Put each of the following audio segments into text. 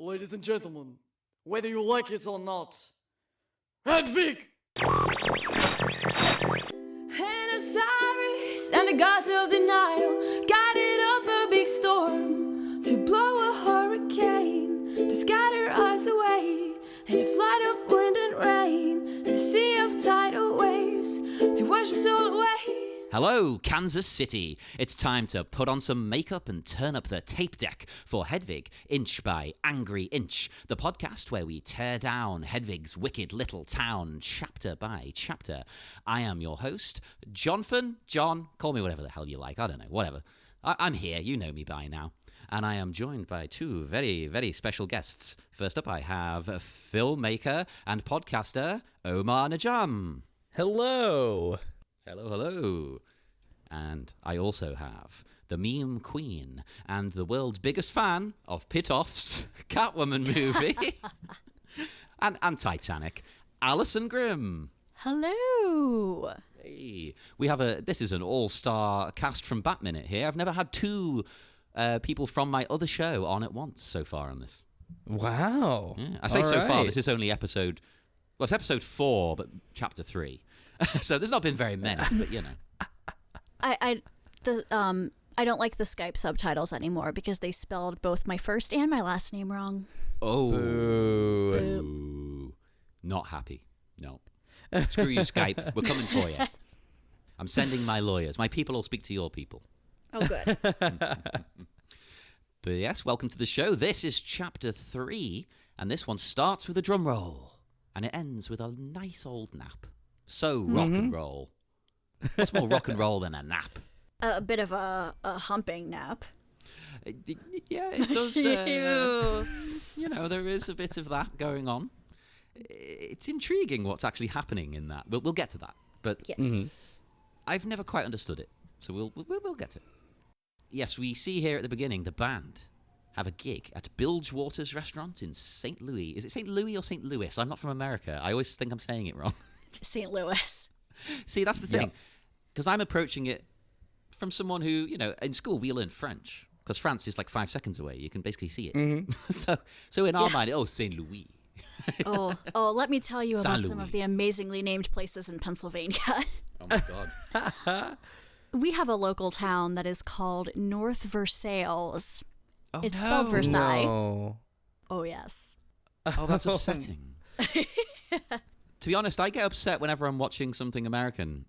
Ladies and gentlemen, whether you like it or not, Hedwig! And Osiris and the gods of denial guided up a big storm to blow a hurricane, to scatter us away in a flood of wind and rain, and a sea of tidal waves to wash us all away. Hello, Kansas City. It's time to put on some makeup and turn up the tape deck for Hedwig, Inch by Angry Inch, the podcast where we tear down Hedwig's wicked little town chapter by chapter. I am your host, Jonathan. John, call me whatever the hell you like. I don't know, whatever. I'm here. You know me by now. And I am joined by two very, very special guests. First up, I have filmmaker and podcaster Omar Najam. Hello. Hello. And I also have the meme queen and the world's biggest fan of Pitoff's Catwoman movie and Titanic, Alyson Grimm. Hello. Hey, this is an all-star cast from Batminute here. I've never had two people from my other show on at once so far on this. Wow. Yeah, I say all so far, this is only it's episode 4, but chapter 3. So there's not been very many, but you know. I don't like the Skype subtitles anymore because they spelled both my first and my last name wrong. Oh. Boo. Not happy. No. Screw you, Skype. We're coming for you. I'm sending my lawyers. My people will speak to your people. Oh, good. But yes, welcome to the show. This is chapter 3, and this one starts with a drum roll, and it ends with a nice old nap. So rock and roll. What's more rock and roll than a nap? A bit of a humping nap. Yeah, it does. You know, there is a bit of that going on. It's intriguing what's actually happening in that. We'll get to that. But Yes. I've never quite understood it, so we'll get to it. Yes, we see here at the beginning the band have a gig at Bilgewater's restaurant in St. Louis. Is it St. Louis or St. Louis? I'm not from America. I always think I'm saying it wrong. St. Louis. See, that's the thing. Because I'm approaching it from someone who, you know, in school we learned French. Because France is like 5 seconds away. You can basically see it. So in our mind, St. Louis. Oh, let me tell you about some Louis. of the amazingly named places in Pennsylvania. Oh my God. We have a local town that is called North Versailles. Oh, It's spelled Versailles. No. Oh, yes. Oh, that's upsetting. To be honest, I get upset whenever I'm watching something American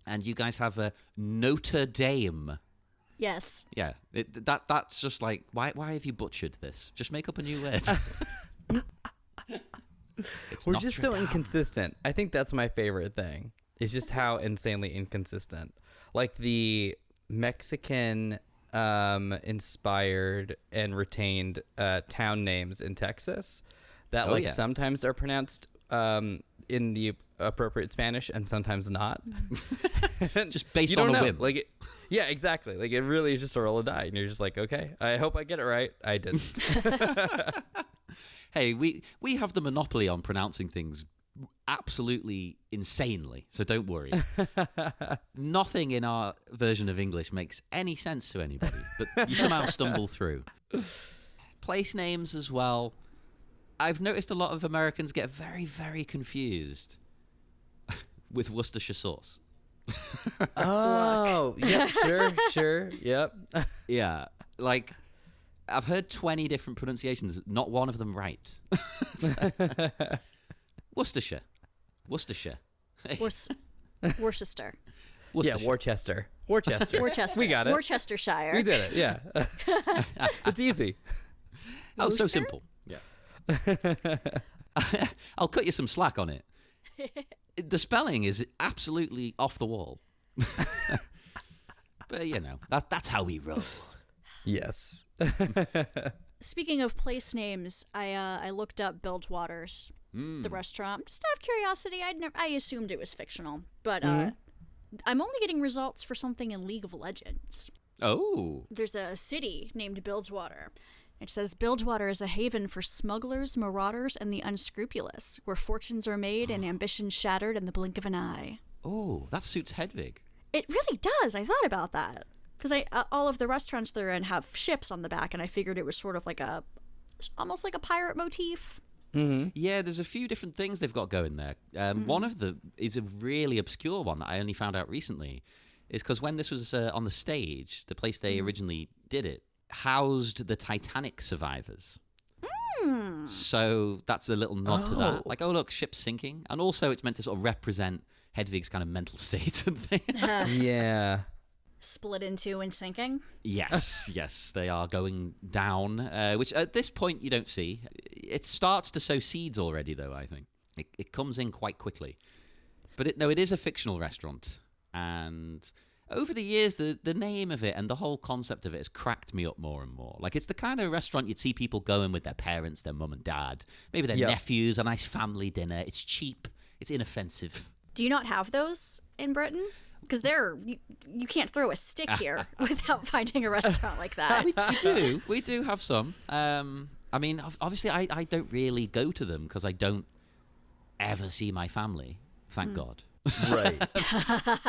and you guys have a Notre Dame. Yes. Yeah, that's just like, why have you butchered this? Just make up a new word. We're just so inconsistent. I think that's my favorite thing. It's just how insanely inconsistent. Like the Mexican inspired and retained town names in Texas that sometimes are pronounced in the appropriate Spanish and sometimes not. Just based on a whim. Like yeah, exactly. Like it really is just a roll of die, and you're just like, okay, I hope I get it right. I didn't. Hey, we have the monopoly on pronouncing things absolutely insanely, so don't worry. Nothing in our version of English makes any sense to anybody, but you somehow stumble through. Place names as well. I've noticed a lot of Americans get very, very confused with Worcestershire sauce. Oh, yeah, sure, yep. Yeah, like, I've heard 20 different pronunciations, not one of them right. Worcestershire. Worcester. Yeah, Worcester. Worcester. We got it. Worcestershire. We did it, yeah. It's easy. Oh, so Worcester? simple. Yes. I'll cut you some slack on it. The spelling is absolutely off the wall. But, you know, that's how we roll. Yes. Speaking of place names, I looked up Bilgewater's, the restaurant, just out of curiosity. I assumed it was fictional, but I'm only getting results for something in League of Legends. Oh. There's a city named Bilgewater. It says Bilgewater is a haven for smugglers, marauders, and the unscrupulous, where fortunes are made and ambitions shattered in the blink of an eye. Oh, that suits Hedwig. It really does. I thought about that. Because all of the restaurants they're in have ships on the back, and I figured it was sort of like a almost like a pirate motif. Yeah, there's a few different things they've got going there. One of them is a really obscure one that I only found out recently, is because when this was on the stage, the place they originally did it housed the Titanic survivors. So that's a little nod to that. Like, oh, look, ship's sinking. And also it's meant to sort of represent Hedwig's kind of mental state and things. Yeah. Split in two and sinking. Yes, they are going down, which at this point you don't see. It starts to sow seeds already, though, I think. It comes in quite quickly. But it is a fictional restaurant. And over the years, the name of it and the whole concept of it has cracked me up more and more. Like, it's the kind of restaurant you'd see people going with their parents, their mum and dad, maybe their nephews, a nice family dinner. It's cheap. It's inoffensive. Do you not have those in Britain? Because you can't throw a stick here without finding a restaurant like that. We do have some. I mean, obviously, I don't really go to them because I don't ever see my family, thank God. Right.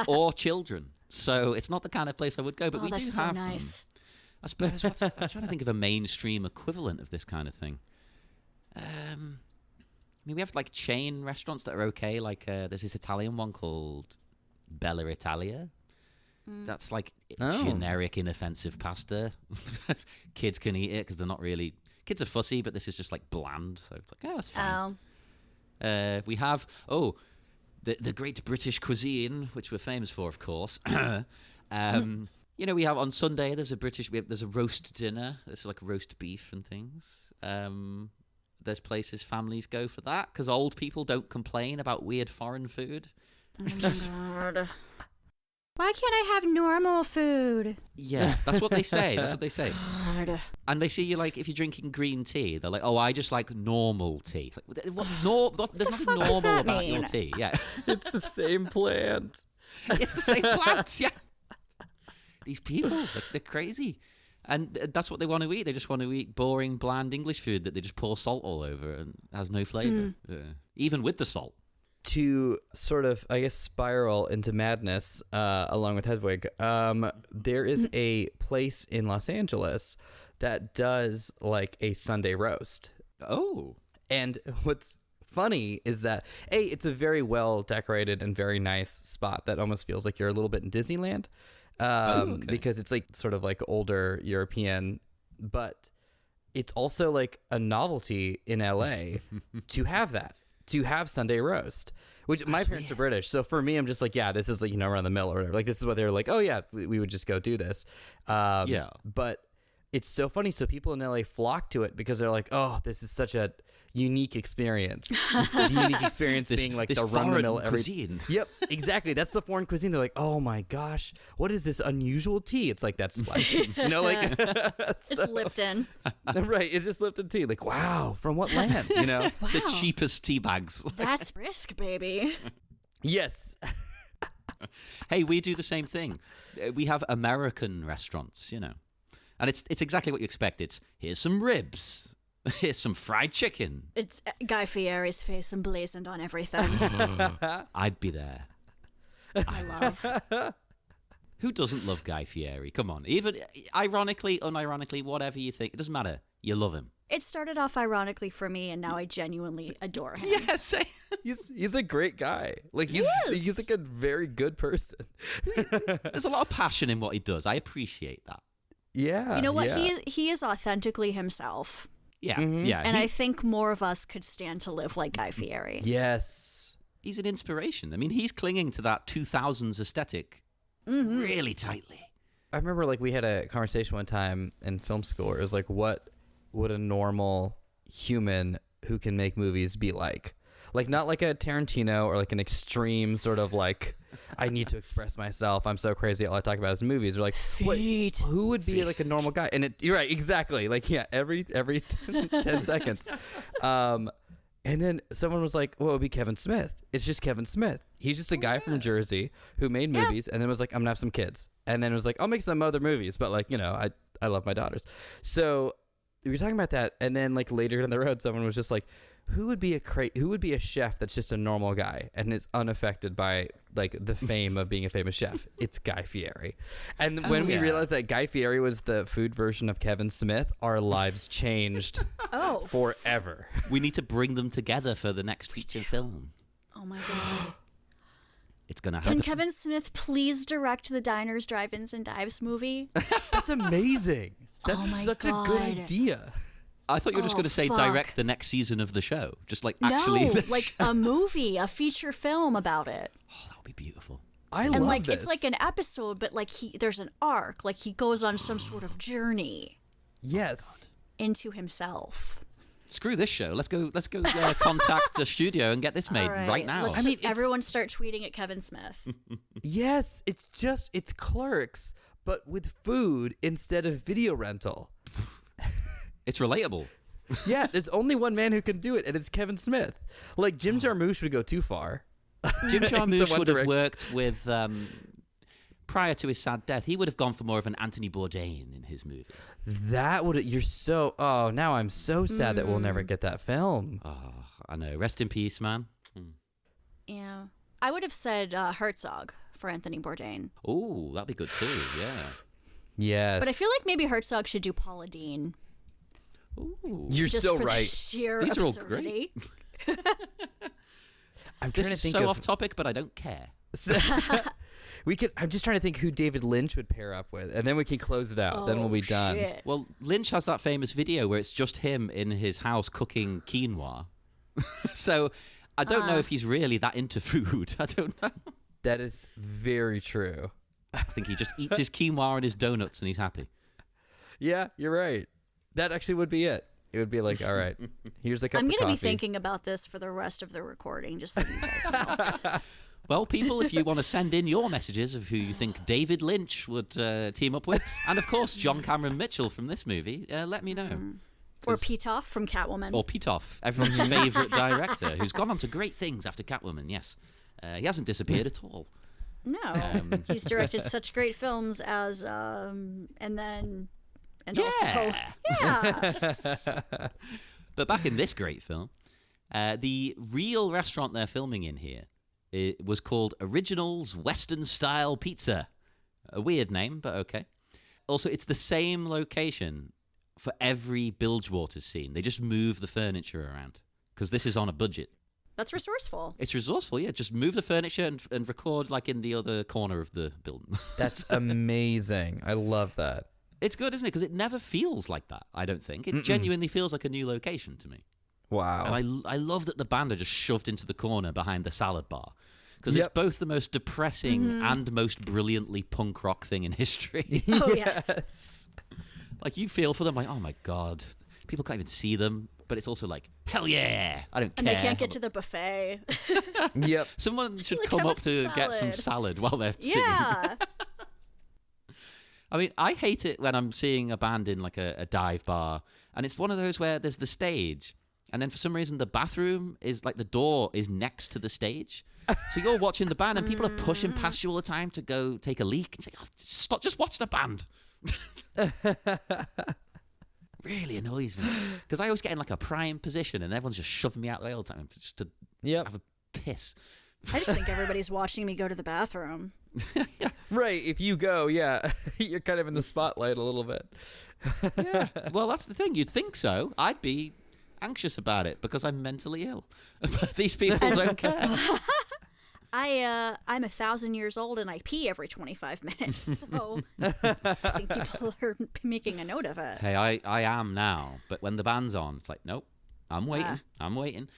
Or children. So it's not the kind of place I would go, but we do that's so have nice. them. I suppose, I'm trying to think of a mainstream equivalent of this kind of thing. I mean, we have, like, chain restaurants that are okay. Like, there's this Italian one called Bella Italia. That's like generic, inoffensive pasta. Kids can eat it because they're not really... Kids are fussy, but this is just, like, bland. So it's like, that's fine. We have... The great British cuisine, which we're famous for, of course. You know, we have on Sunday, there's a roast dinner. There's like roast beef and things. There's places families go for that because old people don't complain about weird foreign food. Oh my God. Why can't I have normal food? Yeah, that's what they say. God. And they see you, like, if you're drinking green tea, they're like, oh, I just like normal tea. It's like, there's nothing normal about your tea. Yeah. It's the same plant. It's the same plant, yeah. These people, they're crazy. And that's what they want to eat. They just want to eat boring, bland English food that they just pour salt all over and has no flavor, even with the salt. To sort of, I guess, spiral into madness along with Hedwig, there is a place in Los Angeles that does, like, a Sunday roast. Oh. And what's funny is that, it's a very well decorated and very nice spot that almost feels like you're a little bit in Disneyland. Because it's, like, sort of like older European, but it's also like a novelty in LA to have that. To have Sunday roast, which my parents are British. So for me, I'm just like, yeah, this is, like, you know, around the mill or whatever. Like, this is what they're like, oh yeah, we would just go do this. But it's so funny. So people in LA flock to it because they're like, oh, this is such a unique experience. The unique experience being like the run the mill cuisine. Yep, exactly. That's the foreign cuisine. They're like, oh my gosh, what is this unusual tea? It's like that's like, you know, like it's Lipton. Right, it's just Lipton tea. Like, wow, from what land? You know, the cheapest tea bags. That's risk, baby. Yes. Hey, we do the same thing. We have American restaurants, you know, and it's exactly what you expect. It's here's some ribs. Here's some fried chicken. It's Guy Fieri's face emblazoned on everything. I'd be there. I love. Who doesn't love Guy Fieri? Come on. Even ironically, unironically, whatever you think, it doesn't matter. You love him. It started off ironically for me, and now I genuinely adore him. Yes. He's a great guy. Like, he's like a very good person. There's a lot of passion in what he does. I appreciate that. Yeah. You know what? He is authentically himself. Yeah, yeah. And I think more of us could stand to live like Guy Fieri. Yes. He's an inspiration. I mean, he's clinging to that 2000s aesthetic really tightly. I remember, like, we had a conversation one time in film school where it was like, what would a normal human who can make movies be like? Like, not like a Tarantino or like an extreme sort of like, I need to express myself. I'm so crazy. All I talk about is movies. Or like, who would be like a normal guy? And you're right, exactly. Like, yeah, every 10 seconds. And then someone was like, well, it would be Kevin Smith. It's just Kevin Smith. He's just a guy from Jersey who made movies and then was like, I'm gonna have some kids. And then was like, I'll make some other movies, but like, you know, I love my daughters. So we were talking about that. And then like later down the road, someone was just like, who would be a chef that's just a normal guy and is unaffected by like the fame of being a famous chef? It's Guy Fieri. And when we realized that Guy Fieri was the food version of Kevin Smith, our lives changed forever. We need to bring them together for the next feature film. Oh my god. It's gonna happen. Can Kevin Smith please direct the Diners, Drive-Ins, and Dives movie? That's amazing. That's such a good idea. I thought you were just going to say direct the next season of the show. Just like actually. No, like a movie, a feature film about it. Oh, that would be beautiful. I love like this. it's like an episode, but like there's an arc. Like he goes on some sort of journey. Yes. Into himself. Screw this show. Let's go contact the studio and get this made right now. Everyone start tweeting at Kevin Smith. Yes, it's Clerks, but with food instead of video rental. It's relatable. Yeah, there's only one man who can do it, and it's Kevin Smith. Like, Jim Jarmusch would go too far. Jim Jarmusch would have worked with, prior to his sad death, he would have gone for more of an Anthony Bourdain in his movie. Now I'm so sad that we'll never get that film. Oh, I know. Rest in peace, man. Yeah. I would have said Herzog for Anthony Bourdain. Oh, that'd be good too, yeah. Yes. But I feel like maybe Herzog should do Paula Deen. Ooh. You're just so for right. The sheer These are all absurdity. great. I'm trying to think so of off topic, but I don't care. I'm just trying to think who David Lynch would pair up with, and then we can close it out. Then we'll be done. Shit. Well, Lynch has that famous video where it's just him in his house cooking quinoa. So I don't know if he's really that into food. I don't know. That is very true. I think he just eats his quinoa and his donuts and he's happy. Yeah, you're right. That actually would be it. It would be like, all right, here's a cup I'm of going to be coffee. thinking about this for the rest of the recording, just so you guys know. Well, people, if you want to send in your messages of who you think David Lynch would team up with, and of course John Cameron Mitchell from this movie, let me know. Or Pitoff from Catwoman. Or Pitoff, everyone's favourite director, who's gone on to great things after Catwoman, yes. He hasn't disappeared at all. No. He's directed such great films as, also, But back in this great film, the real restaurant they're filming in here, it was called Originals Western Style Pizza. A weird name, but okay. Also, it's the same location for every Bilgewater scene. They just move the furniture around because this is on a budget. That's resourceful. It's resourceful, yeah. Just move the furniture and record like in the other corner of the building. That's amazing. I love that. It's good, isn't it? Because it never feels like that, I don't think. It genuinely feels like a new location to me. Wow. And I love that the band are just shoved into the corner behind the salad bar. Because it's both the most depressing and most brilliantly punk rock thing in history. Oh, yeah. Yes. Like, you feel for them, like, oh my God. People can't even see them. But it's also like, hell yeah, I don't care. And they can't get to the buffet. Yep. Someone should Like, come have up to get some salad while they're singing. Yeah. I mean, I hate it when I'm seeing a band in like a dive bar, and it's one of those where there's the stage, and then for some reason the bathroom is like the door is next to the stage. So you're watching the band, and people are pushing past you all the time to go take a leak. And it's like, oh, stop, just watch the band. Really annoys me because I always get in like a prime position, and everyone's just shoving me out the way all the time just to have a piss. I just think everybody's watching me go to the bathroom. Right. If you go, you're kind of in the spotlight a little bit. Yeah. Well, that's the thing. You'd think so. I'd be anxious about it because I'm mentally ill. But these people don't care. I'm 1,000 years old and I pee every 25 minutes, so I think people are making a note of it. Hey, I am now, but when the band's on, it's like, nope, I'm waiting. I'm waiting.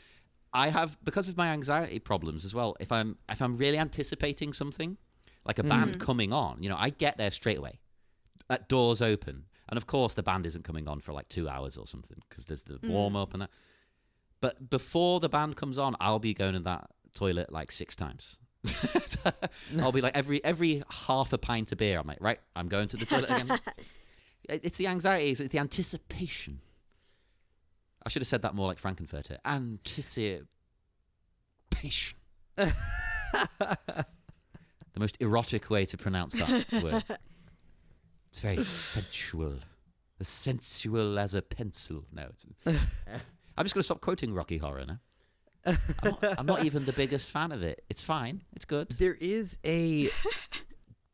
I have, because of my anxiety problems as well, if I'm really anticipating something, like a band coming on, I get there straight away. Doors open. And of course, the band isn't coming on for like 2 hours or something because there's the warm-up and that. But before the band comes on, I'll be going to that toilet like 6 times. I'll be like, every half a pint of beer, I'm like, right, I'm going to the toilet again. It's the anxiety, it's the anticipation. I should have said that more like Frankenfurter. Anticipation. The most erotic way to pronounce that word. It's very sensual. As sensual as a pencil. No, it's... I'm just going to stop quoting Rocky Horror now. I'm not even the biggest fan of it. It's fine. It's good.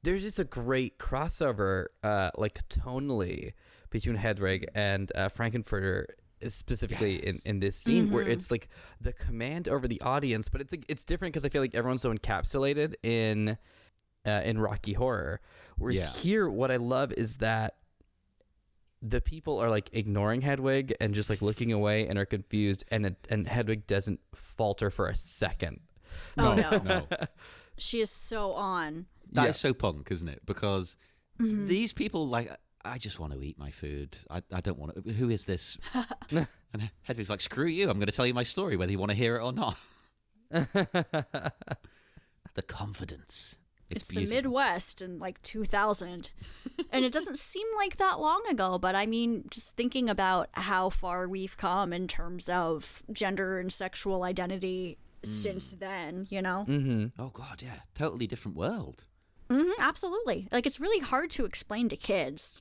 There's just a great crossover, like tonally, between Hedwig and Frankenfurter, specifically in this scene, where it's like the command over the audience, but it's different because I feel like everyone's so encapsulated in Rocky Horror. Whereas here, what I love is that the people are like ignoring Hedwig and just like looking away and are confused, and Hedwig doesn't falter for a second. Oh no. She is so on. That is so punk, isn't it? Because these people, like, I just want to eat my food. I don't want to. Who is this? And Hedwig's like, screw you. I'm going to tell you my story, whether you want to hear it or not. The confidence. It's the Midwest in like 2000. And it doesn't seem like that long ago, but I mean, just thinking about how far we've come in terms of gender and sexual identity since then, you know? Oh, God, yeah. Totally different world. Absolutely. Like, it's really hard to explain to kids.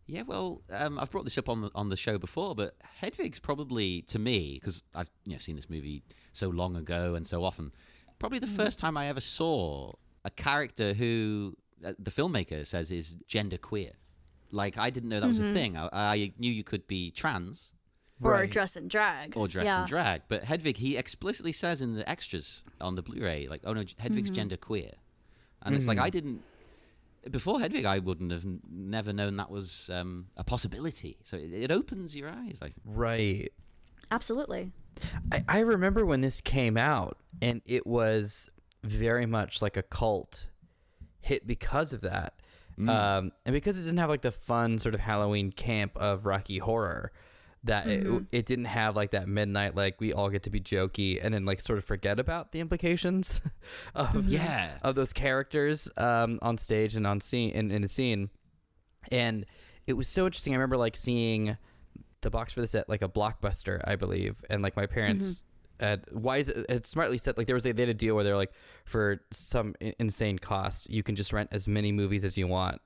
Yeah, well, I've brought this up on the show before, but Hedwig's probably, to me, because I've seen this movie so long ago and so often, probably the first time I ever saw a character who the filmmaker says is genderqueer. Like, I didn't know that was a thing. I knew you could be trans. Or dress and drag. Or dress and drag. But Hedwig, he explicitly says in the extras on the Blu-ray, like, oh no, Hedwig's genderqueer. And it's like, before Hedwig, I wouldn't have never known that was a possibility. So it opens your eyes, I think. Right. Absolutely. I remember when this came out, and it was very much like a cult hit because of that. And because it didn't have like the fun sort of Halloween camp of Rocky Horror, that it didn't have like that midnight, like we all get to be jokey and then like sort of forget about the implications of those characters on stage and on scene in the scene. And it was so interesting. I remember like seeing the box for this at like a Blockbuster, I believe, and like my parents had smartly said, like they had a deal where they're like, for some insane cost, you can just rent as many movies as you want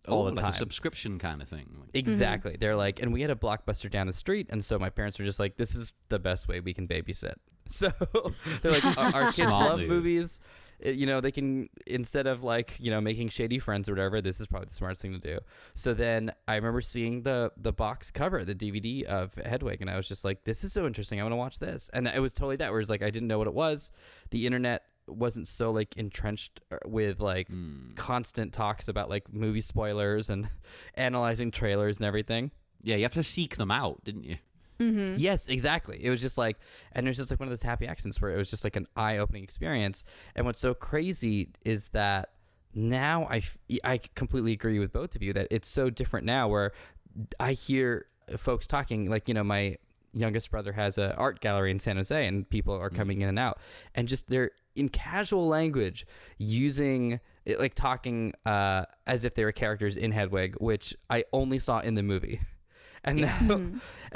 all the time. Like a subscription kind of thing. Exactly. They're like, and we had a Blockbuster down the street, and so my parents were just like, this is the best way we can babysit. So they're like, our kids love movies. They can, instead of like, making shady friends or whatever, this is probably the smartest thing to do. So then I remember seeing the box cover, the DVD of Hedwig, and I was just like, this is so interesting. I want to watch this. And it was totally that, whereas like I didn't know what it was. The internet wasn't so like entrenched with like constant talks about like movie spoilers and analyzing trailers and everything. Yeah, you had to seek them out, didn't you? Yes, exactly. It was just like, and it was just like one of those happy accidents where it was just like an eye-opening experience. And what's so crazy is that now I completely agree with both of you that it's so different now, where I hear folks talking like, my youngest brother has an art gallery in San Jose, and people are coming in and out, and just they're in casual language using it, like talking as if they were characters in Hedwig, which I only saw in the movie. And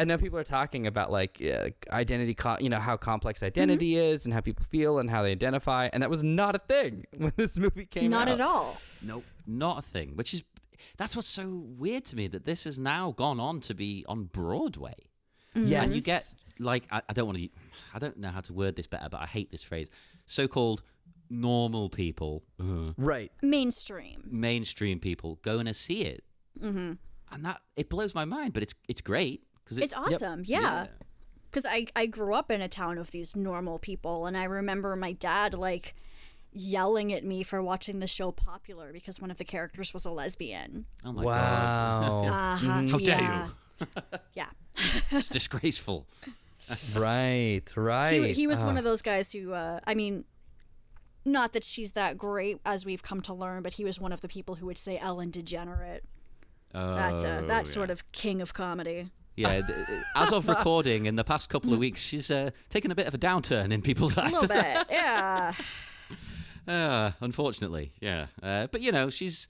now people are talking about like identity, how complex identity is and how people feel and how they identify. And that was not a thing when this movie came out. Not at all. Nope, not a thing. That's what's so weird to me, that this has now gone on to be on Broadway. Yes. And you get like, I don't know how to word this better, but I hate this phrase. So-called normal people. Right. Mainstream people going to see it. And that, it blows my mind, but it's great. It's awesome, yeah. Because I grew up in a town of these normal people, and I remember my dad, like, yelling at me for watching the show Popular because one of the characters was a lesbian. Oh, my God. How dare you? Yeah. It's disgraceful. Right. He was one of those guys who, not that she's that great, as we've come to learn, but he was one of the people who would say Ellen degenerate. That sort of king of comedy. Yeah, as of recording, in the past couple of weeks, she's taken a bit of a downturn in people's eyes. A little bit, yeah. Unfortunately, yeah. But, she's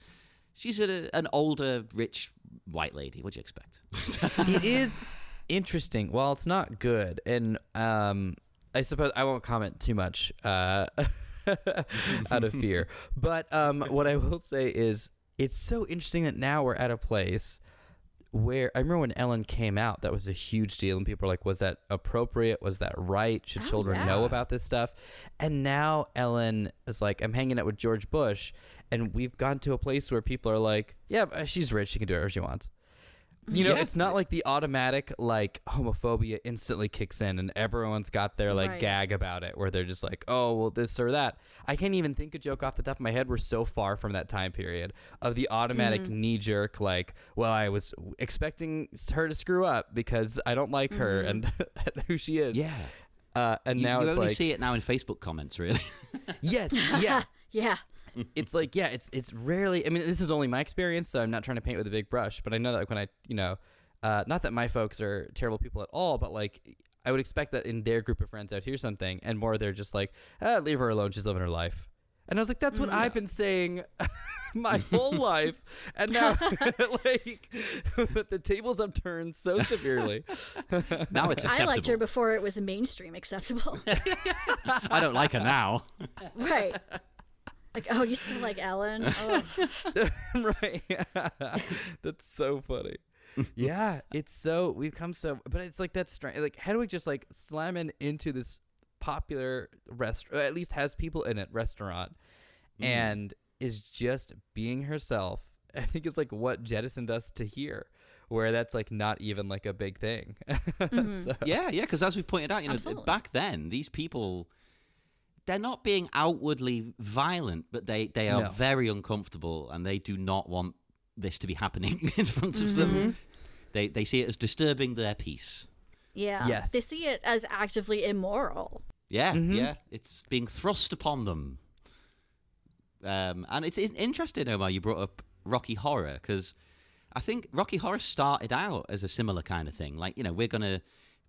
an older, rich, white lady. What'd you expect? It is interesting. Well, it's not good. And I suppose I won't comment too much out of fear. But what I will say is, it's so interesting that now we're at a place where I remember when Ellen came out, that was a huge deal, and people were like, was that appropriate? Was that right? Should children know about this stuff? And now Ellen is like, I'm hanging out with George Bush, and we've gone to a place where people are like, yeah, she's rich, she can do whatever she wants. You know, it's not like the automatic like homophobia instantly kicks in and everyone's got their like gag about it where they're just like, oh, well, this or that. I can't even think a joke off the top of my head. We're so far from that time period of the automatic knee jerk like, well, I was expecting her to screw up because I don't like her and who she is. Yeah. And now you it's only like, see it now in Facebook comments, really. yes, yeah. Yeah. It's like, yeah, it's rarely, I mean, this is only my experience, so I'm not trying to paint with a big brush, but I know that like when I, you know, not that my folks are terrible people at all, but like I would expect that in their group of friends I'd hear something and more they're just like, leave her alone, she's living her life. And I was like, that's what I've been saying my whole life. And now like the tables have turned so severely. Now it's acceptable. I liked her before it was mainstream acceptable. I don't like her now. Right. Like, oh, you still like Ellen? Oh. Right. That's so funny. Yeah, it's so, we've come so, but it's like that's strange. Like Hedwig just like slamming into this popular restaurant, at least has people in it, restaurant, and is just being herself. I think it's like what jettisoned us to here, where that's like not even like a big thing. So. Yeah, because as we've pointed out, you know, Absolutely. back then, these people, they're not being outwardly violent, but they are very uncomfortable and they do not want this to be happening in front of them. They see it as disturbing their peace. Yeah. Yes. They see it as actively immoral. Yeah, yeah. It's being thrust upon them. And it's interesting, Omar, you brought up Rocky Horror, because I think Rocky Horror started out as a similar kind of thing. Like, you know, we're going to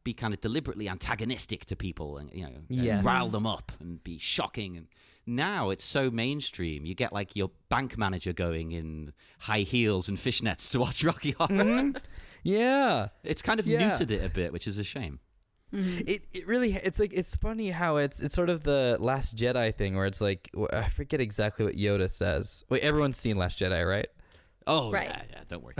be kind of deliberately antagonistic to people and, you know, and rile them up and be shocking. And now it's so mainstream. You get like your bank manager going in high heels and fishnets to watch Rocky Horror. Yeah. It's kind of muted it a bit, which is a shame. It really, it's like, it's funny how it's sort of the Last Jedi thing where it's like, I forget exactly what Yoda says. Wait, everyone's seen Last Jedi, right? Oh, Right. yeah, don't worry.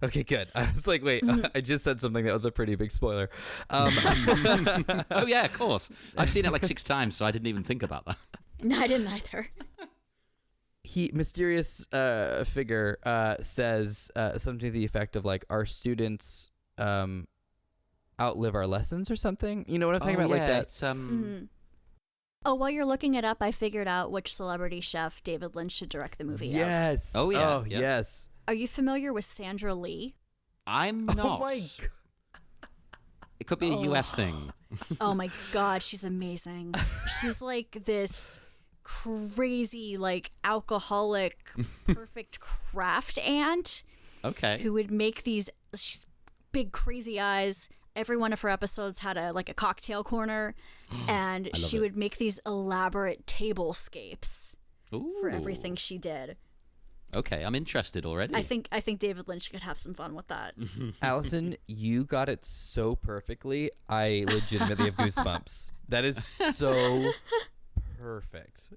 Okay, good. I was like, wait, I just said something that was a pretty big spoiler. Oh, yeah, of course. I've seen it like 6 times, so I didn't even think about that. No, I didn't either. Mysterious figure says something to the effect of like, our students outlive our lessons or something. You know what I'm talking about? Like that. It's, Oh, while you're looking it up, I figured out which celebrity chef David Lynch should direct the movie of. Yes. Oh, yeah, Oh, yeah. yes. Are you familiar with Sandra Lee? I'm not. Oh my God. It could be a US thing. Oh my God, she's amazing. She's like this crazy, like alcoholic, perfect craft aunt Okay. who would make these big crazy eyes. Every one of her episodes had a cocktail corner, and she would make these elaborate tablescapes for everything she did. Okay, I'm interested already. I think David Lynch could have some fun with that. Alyson, you got it so perfectly. I legitimately have goosebumps. That is so perfect.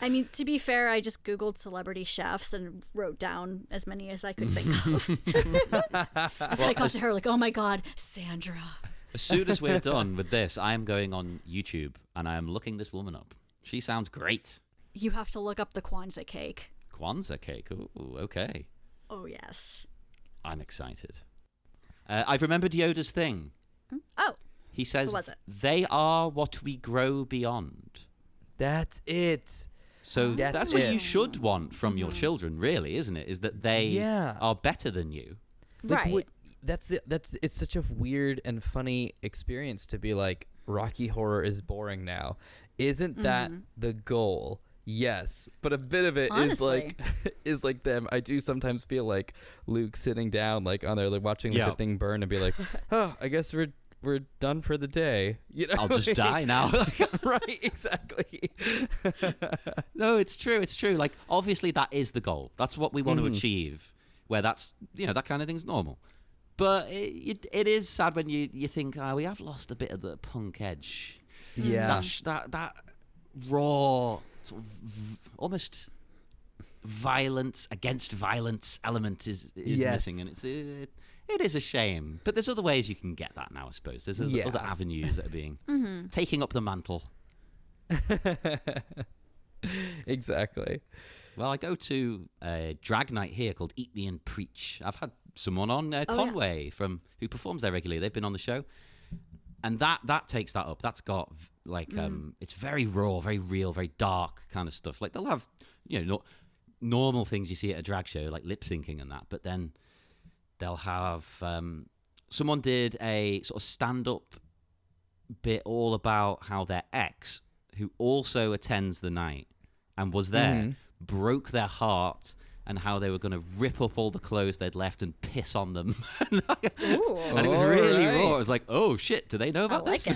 I mean, to be fair, I just Googled celebrity chefs and wrote down as many as I could think of. If I got to her, like, oh my God, Sandra. As soon as we're done with this, I am going on YouTube and I am looking this woman up. She sounds great. You have to look up the Kwanzaa cake. Kwanzaa cake. Ooh, okay. Oh, yes. I'm excited. I've remembered Yoda's thing. Oh, He says, What was it? they are what we grow beyond. That's it. So That's that's what it. you should want from your children, really, isn't it? Is that they are better than you. Like, right. It's such a weird and funny experience to be like, Rocky Horror is boring now. Isn't that the goal? Yes, but a bit of it Honestly. is like them. I do sometimes feel like Luke sitting down like on there like watching like, the thing burn and be like, oh, I guess we're done for the day. You know, I'll just die now. Right, exactly. No, it's true. It's true. Like, obviously, that is the goal. That's what we want to achieve, where that's, you know, that kind of thing's normal. But it is sad when you think, we have lost a bit of the punk edge. Yeah. That raw, sort of almost violence against violence element is Yes. missing, and it is a shame. But there's other ways you can get that now, I suppose. There's other avenues that are being taking up the mantle. Exactly. Well, I go to a drag night here called Eat Me and Preach. I've had someone on Conway who performs there regularly. They've been on the show, and that takes that up. That's got it's very raw, very real, very dark kind of stuff. Like they'll have normal things you see at a drag show, like lip syncing and that, but then they'll have someone did a sort of stand up bit all about how their ex, who also attends the night and was there, broke their heart, and how they were going to rip up all the clothes they'd left and piss on them. And it was really raw. It was like, oh shit, do they know about this?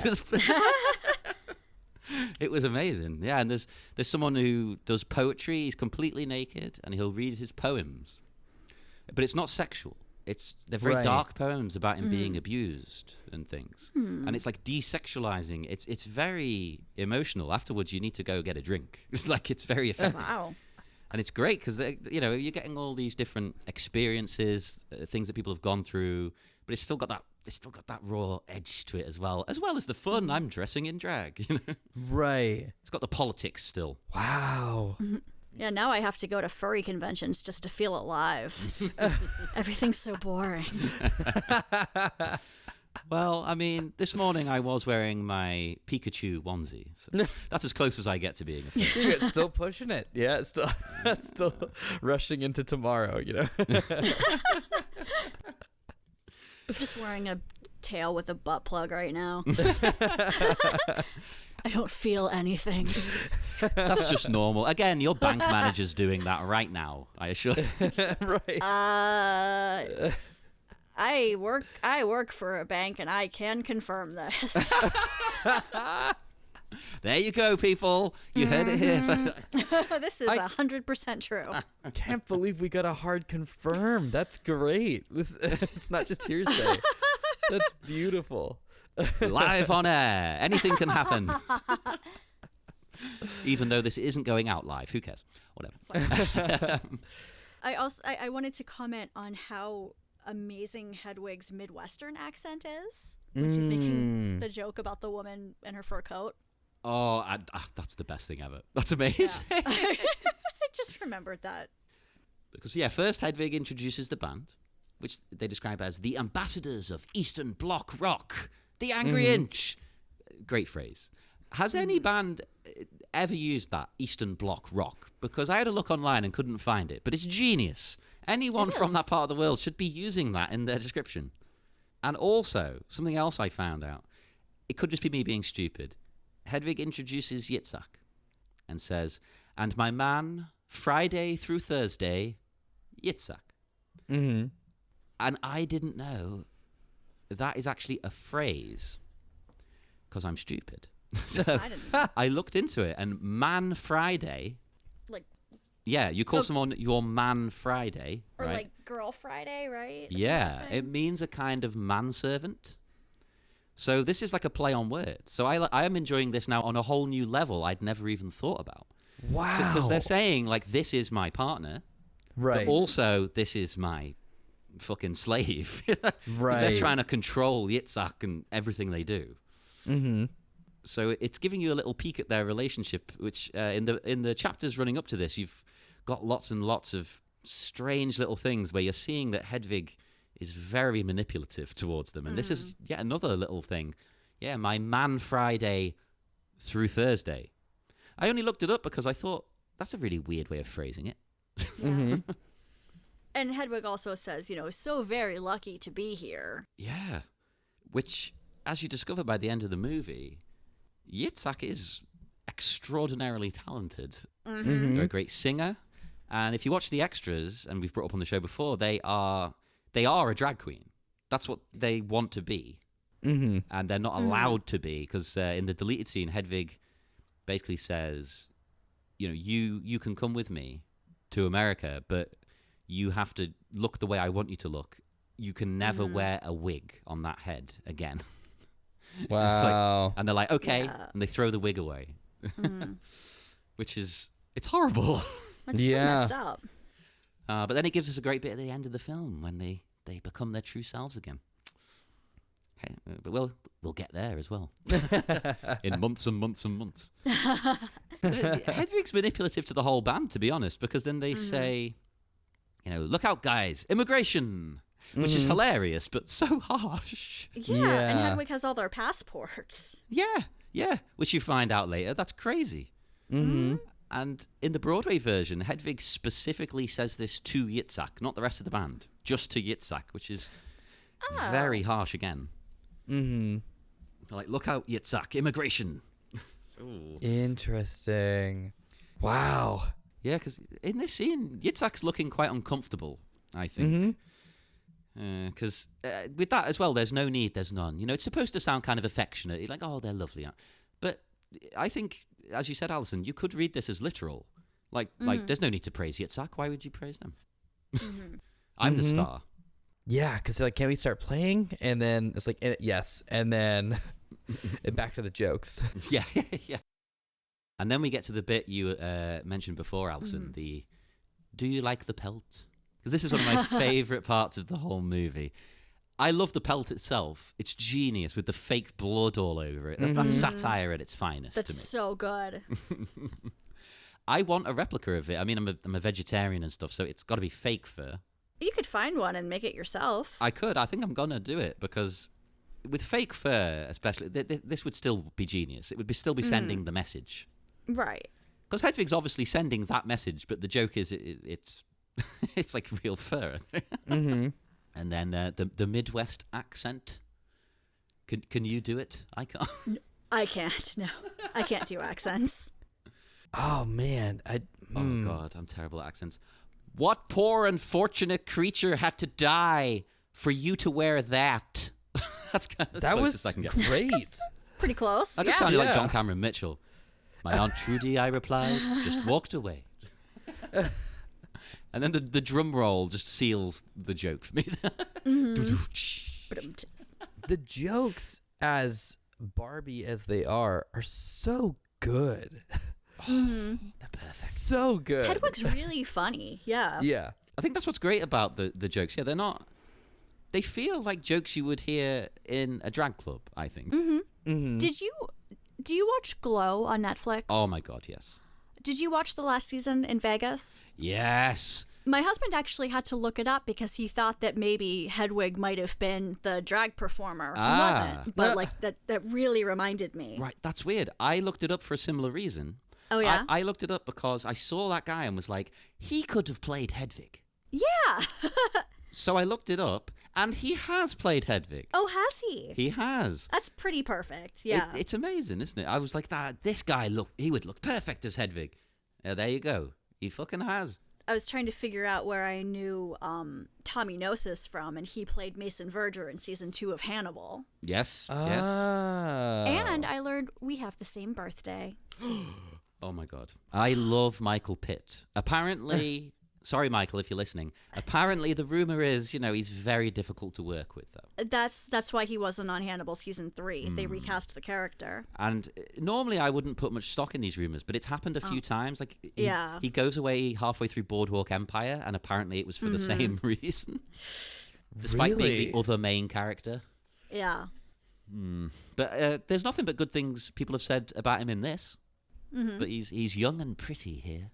It was amazing. Yeah, and there's someone who does poetry. He's completely naked, and he'll read his poems. But it's not sexual. They're very dark poems about him being abused and things. And it's like desexualizing. It's very emotional. Afterwards, you need to go get a drink. Like, it's very effective. Wow. And it's great because, you're getting all these different experiences, things that people have gone through, but it's still got that raw edge to it as well as the fun. I'm dressing in drag, Right. It's got the politics still. Wow. Yeah, now I have to go to furry conventions just to feel alive. Everything's so boring. Well, I mean, this morning I was wearing my Pikachu onesie. So that's as close as I get to being a furry. You're still pushing it. Yeah, it's still rushing into tomorrow, Just wearing a tail with a butt plug right now. I don't feel anything. That's just normal. Again, your bank manager's doing that right now, I assure you. Right. I work for a bank, and I can confirm this. There you go, people. You heard it here. This is 100% true. I can't believe we got a hard confirm. That's great. It's not just hearsay. That's beautiful. Live on air. Anything can happen. Even though this isn't going out live. Who cares? Whatever. I wanted to comment on how amazing Hedwig's Midwestern accent is when she's making the joke about the woman in her fur coat. Oh, that's the best thing ever. That's amazing. Yeah. I just remembered that. Because, first Hedwig introduces the band, which they describe as the ambassadors of Eastern Bloc rock, the Angry Inch. Great phrase. Has any band ever used that, Eastern Bloc rock? Because I had a look online and couldn't find it, but it's genius. Anyone from that part of the world should be using that in their description. And also, something else I found out. It could just be me being stupid. Hedwig introduces Yitzhak and says, "And my man, Friday through Thursday, Yitzhak." Mm-hmm. And I didn't know that is actually a phrase because I'm stupid. So I didn't know. I looked into it, and Man Friday... Like, Yeah, you call someone your Man Friday, or right? like Girl Friday, right? Isn't Yeah, that a thing? it means a kind of manservant. So this is like a play on words. So I am enjoying this now on a whole new level I'd never even thought about. Wow. Because they're saying, like, this is my partner, right. but also this is my fucking slave. 'Cause Right. they're trying to control Yitzhak and everything they do. Mm-hmm. So it's giving you a little peek at their relationship, which in the chapters running up to this, you've got lots and lots of strange little things where you're seeing that Hedwig is very manipulative towards them. And this is yet another little thing. Yeah, my Man Friday through Thursday. I only looked it up because I thought, that's a really weird way of phrasing it. Yeah. And Hedwig also says, so very lucky to be here. Yeah. Which, as you discover by the end of the movie, Yitzhak is extraordinarily talented. They're a great singer. And if you watch the extras, and we've brought up on the show before, they are a drag queen. That's what they want to be. Mm-hmm. And they're not allowed to be, because in the deleted scene, Hedwig basically says, you can come with me to America, but you have to look the way I want you to look. You can never wear a wig on that head again. Wow. And they're like, okay. Yeah. And they throw the wig away. Which it's horrible. That's so messed up. But then it gives us a great bit at the end of the film when they become their true selves again. Hey, but we'll get there as well in months and months and months. Hedwig's manipulative to the whole band, to be honest, because then they say, look out, guys, immigration, which is hilarious but so harsh. Yeah, and Hedwig has all their passports. Yeah, which you find out later. That's crazy. Mm-hmm. And in the Broadway version, Hedwig specifically says this to Yitzhak, not the rest of the band, just to Yitzhak, which is very harsh again. Mm-hmm. Like, look out, Yitzhak, immigration. Interesting. Wow. Yeah, because in this scene, Yitzhak's looking quite uncomfortable, I think. Because with that as well, there's no need, there's none. It's supposed to sound kind of affectionate. You're like, oh, they're lovely. But I think, as you said, Alyson, you could read this as literal. Like, there's no need to praise Yitzhak. Why would you praise them? I'm the star. Yeah, because they're like, can we start playing? And then it's like, yes. And then back to the jokes. Yeah. And then we get to the bit you mentioned before, Alyson, the do you like the pelt? Because this is one of my favourite parts of the whole movie. I love the pelt itself. It's genius with the fake blood all over it. That's satire at its finest. That's to me. so good. I want a replica of it. I mean, I'm a vegetarian and stuff, so it's got to be fake fur. You could find one and make it yourself. I could. I think I'm going to do it because with fake fur, especially, this would still be genius. It would still be sending the message. Right. Because Hedwig's obviously sending that message, but the joke is it's it's like real fur. And then the Midwest accent. Can you do it? I can't. I can't. No, I can't do accents. Oh man, Oh God, I'm terrible at accents. What poor unfortunate creature had to die for you to wear that? That's kind of that closest was I can get. great. Pretty close. That just sounded like John Cameron Mitchell. My Aunt Trudy, I replied, just walked away. And then the drum roll just seals the joke for me. The jokes, as Barbie as they are so good. They're perfect. So good. Hedwig's really funny. Yeah. Yeah. I think that's what's great about the jokes. Yeah, they're not... They feel like jokes you would hear in a drag club, I think. Do you watch Glow on Netflix? Oh my God, yes. Did you watch the last season in Vegas? Yes. My husband actually had to look it up because he thought that maybe Hedwig might have been the drag performer. He wasn't, but like that really reminded me. Right, that's weird. I looked it up for a similar reason. Oh, yeah? I looked it up because I saw that guy and was like, he could have played Hedwig. Yeah. So I looked it up, and he has played Hedwig. Oh, has he? He has. That's pretty perfect. Yeah. It's amazing, isn't it? I was like, this guy, he would look perfect as Hedwig. There you go. He fucking has. I was trying to figure out where I knew Tommy Gnosis from, and he played Mason Verger in season 2 of Hannibal. Yes, yes. And I learned we have the same birthday. Oh my God. I love Michael Pitt. Apparently, sorry Michael if you're listening, apparently the rumor is, he's very difficult to work with though. That's why he wasn't on Hannibal season 3. They recast the character. And normally I wouldn't put much stock in these rumors, but it's happened a few times. Like he goes away halfway through Boardwalk Empire, and apparently it was for the same reason. Despite being the other main character. Yeah. But there's nothing but good things people have said about him in this. But he's young and pretty here.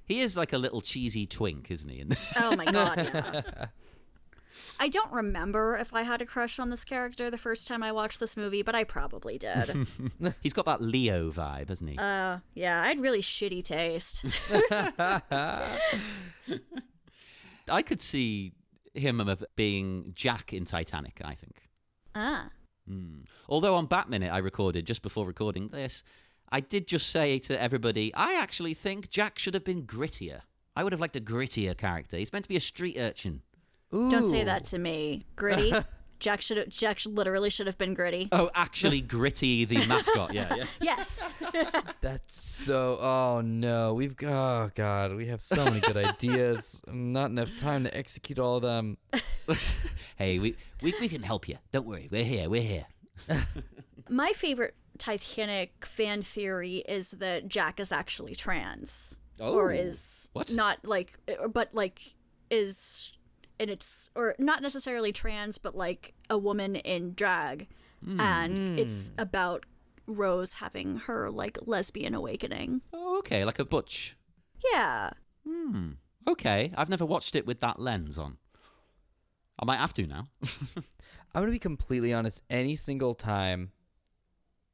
He is like a little cheesy twink, isn't he? Oh my God, yeah. I don't remember if I had a crush on this character the first time I watched this movie, but I probably did. He's got that Leo vibe, hasn't he? Yeah, I had really shitty taste. I could see him being Jack in Titanic, I think. Although on Batminute I recorded, just before recording this, I did just say to everybody, I actually think Jack should have been grittier. I would have liked a grittier character. He's meant to be a street urchin. Ooh. Don't say that to me. Gritty? Jack literally should have been gritty. Oh, actually Gritty, the mascot. Yeah. Yes. That's so... Oh, no. Oh, God. We have so many good ideas. Not enough time to execute all of them. Hey, we can help you. Don't worry. We're here. My favorite Titanic fan theory is that Jack is actually trans. or is what? not like, but like is and it's or not necessarily trans, but like a woman in drag, and it's about Rose having her like lesbian awakening. Oh, okay, like a butch. Yeah. Okay, I've never watched it with that lens on. I might have to now. I'm going to be completely honest. Any single time,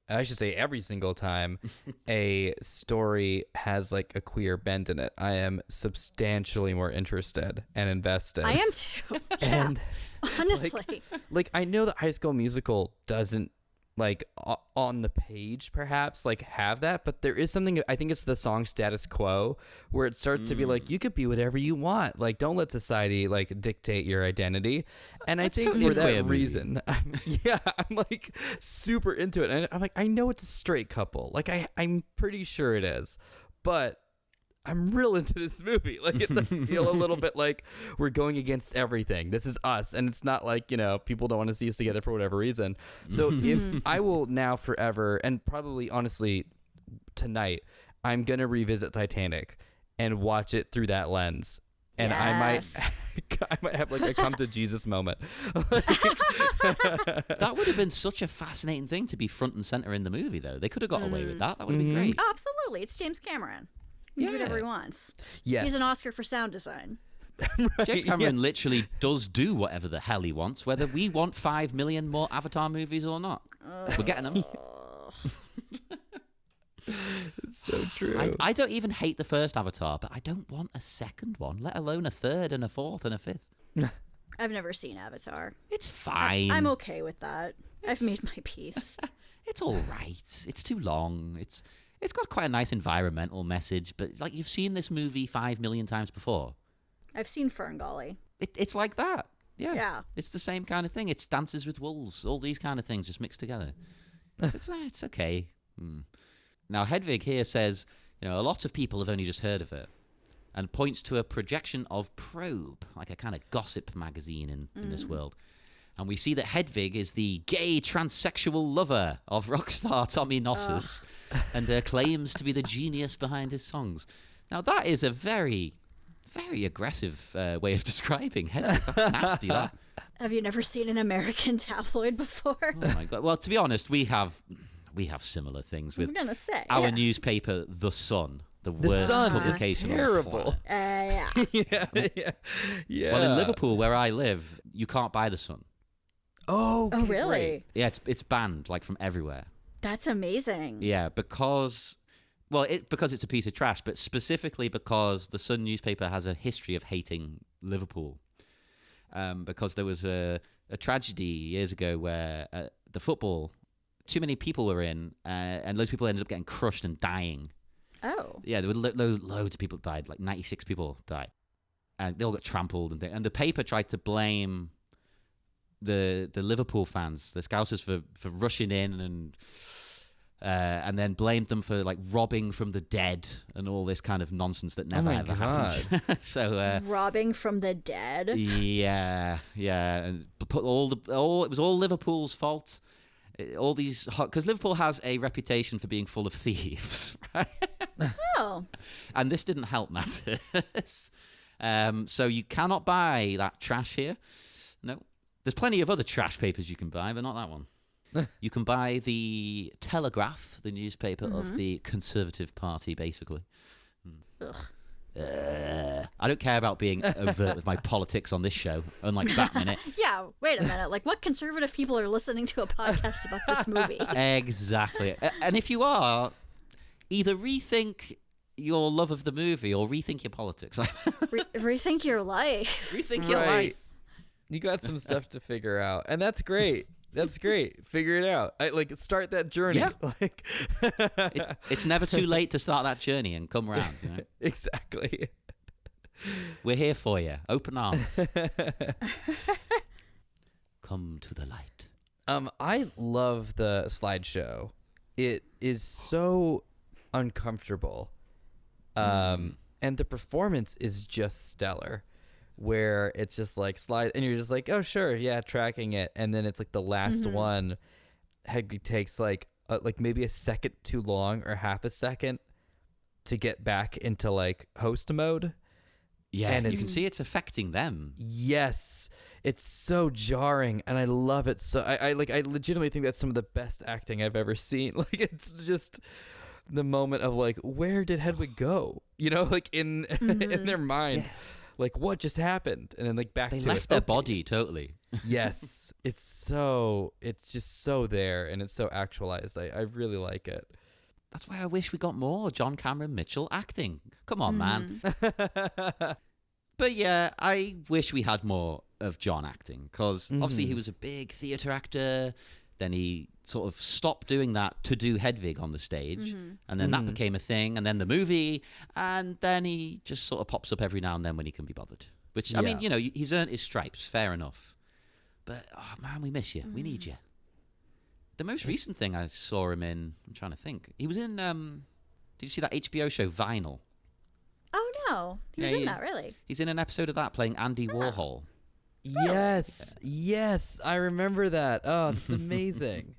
I should say every single time, a story has like a queer bend in it, I am substantially more interested and invested. I am too. Yeah. And Honestly. like I know that High School Musical doesn't like on the page perhaps like have that, but there is something, I think it's the song Status Quo, where it starts to be like, you could be whatever you want, like don't let society like dictate your identity. And I think totally for a queer that movie. reason I'm like super into it, and I'm like, I know it's a straight couple, like I'm pretty sure it is, but I'm real into this movie. Like, it does feel a little bit like we're going against everything. This is us, and it's not like, you know, people don't want to see us together for whatever reason. So if I will now forever, and probably honestly tonight, I'm gonna revisit Titanic and watch it through that lens, and Yes. I might have like a come to Jesus moment. That would have been such a fascinating thing to be front and center in the movie, though. They could have got away with that. That would have been great. Oh, absolutely. It's James Cameron. He can do whatever he wants. Yes, He's an Oscar for sound design. James Cameron literally does do whatever the hell he wants, whether we want 5 million more Avatar movies or not. We're getting them. so true. I don't even hate the first Avatar, but I don't want a second one, let alone a third and a fourth and a fifth. I've never seen Avatar. It's fine. I'm okay with that. I've made my peace. It's all right. It's too long. It's got quite a nice environmental message, but like you've seen this movie 5 million times before. I've seen Ferngully. It's like that. Yeah. Yeah. It's the same kind of thing. It's Dances with Wolves, all these kind of things just mixed together. It's okay. Now, Hedwig here says, you know, a lot of people have only just heard of it, and points to a projection of Probe, like a kind of gossip magazine in this world. And we see that Hedwig is the gay transsexual lover of rock star Tommy Gnosis, and claims to be the genius behind his songs. Now, that is a very, very aggressive way of describing Hedwig. That's nasty, that. Have you never seen an American tabloid before? Oh, my God. Well, to be honest, we have similar things with I'm gonna say our yeah. newspaper, The Sun, the The worst Sun is publication on the terrible. planet. Yeah. Well, in Liverpool, where I live, you can't buy The Sun. Oh, Oh, really? great. Yeah, it's banned, like, from everywhere. That's amazing. Yeah, because it's a piece of trash, but specifically because the Sun newspaper has a history of hating Liverpool. Because there was a tragedy years ago where the football, too many people were in, and loads of people ended up getting crushed and dying. Oh. Yeah, there were loads of people died, like 96 people died. And they all got trampled and things. And the paper tried to blame the Liverpool fans, the Scousers, for rushing in and then blamed them for like robbing from the dead and all this kind of nonsense that never ever happened. So Robbing from the dead. yeah, and put it was all Liverpool's fault. All these, because Liverpool has a reputation for being full of thieves, right? Oh. And this didn't help matters. So you cannot buy that trash here. No. There's plenty of other trash papers you can buy, but not that one. You can buy the Telegraph, the newspaper of the Conservative Party, basically. I don't care about being overt with my politics on this show, unlike that minute. Yeah, wait a minute. Like, what conservative people are listening to a podcast about this movie? Exactly. And if you are, either rethink your love of the movie or rethink your politics. Rethink your life. Rethink your Right. life. You got some stuff to figure out, and that's great. That's great. Figure it out. Start that journey. Yeah. Like, It's never too late to start that journey and come around. You know? exactly. We're here for you. Open arms. Come to the light. I love the slideshow. It is so uncomfortable. And the performance is just stellar, where it's just like slide and you're just like, oh sure, yeah, tracking it, and then it's like the last one Hedwig takes like maybe a second too long or half a second to get back into like host mode. Yeah, and you can see it's affecting them. Yes, it's so jarring, and I love it. So I legitimately think that's some of the best acting I've ever seen. Like, it's just the moment of like, where did Hedwig go? You know, like in in their mind, like what just happened, and then like back They to left their body totally. Yes, it's just so there, and it's so actualized. I really like it. That's why I wish we got more John Cameron Mitchell acting. Come on, man. But yeah, I wish we had more of John acting, because obviously he was a big theatre actor. Then he sort of stopped doing that to do Hedwig on the stage. And then that became a thing. And then the movie. And then he just sort of pops up every now and then when he can be bothered. Which, I mean, you know, he's earned his stripes. Fair enough. But, oh man, we miss you. We need you. The most recent thing I saw him in, I'm trying to think. He was in, did you see that HBO show, Vinyl? Oh, no. He was in that, really? He's in an episode of that playing Andy Warhol. Yes, I remember that. Oh, that's amazing.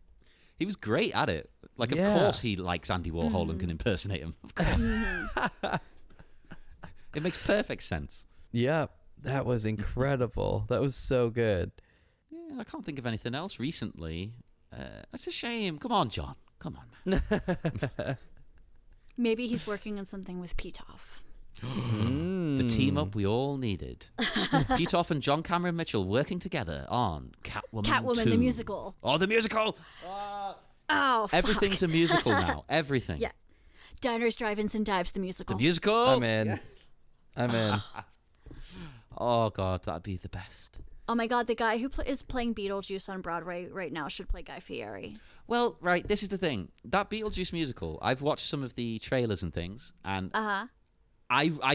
He was great at it. Like, of course he likes Andy Warhol and can impersonate him. Of course. It makes perfect sense. Yeah, that was incredible. That was so good. Yeah, I can't think of anything else recently. It's a shame. Come on, John. Come on, man. Maybe he's working on something with Pitoff. The team up we all needed. Pitoff and John Cameron Mitchell working together on Catwoman 2. The musical. Oh, the musical! Oh, fuck. Everything's a musical now. Everything. Yeah. Diners, Drive-Ins, and Dives, the musical. The musical! I'm in. Yeah. I'm in. Oh, God, that'd be the best. Oh, my God, the guy who is playing Beetlejuice on Broadway right now should play Guy Fieri. Well, right, this is the thing. That Beetlejuice musical, I've watched some of the trailers and things, and I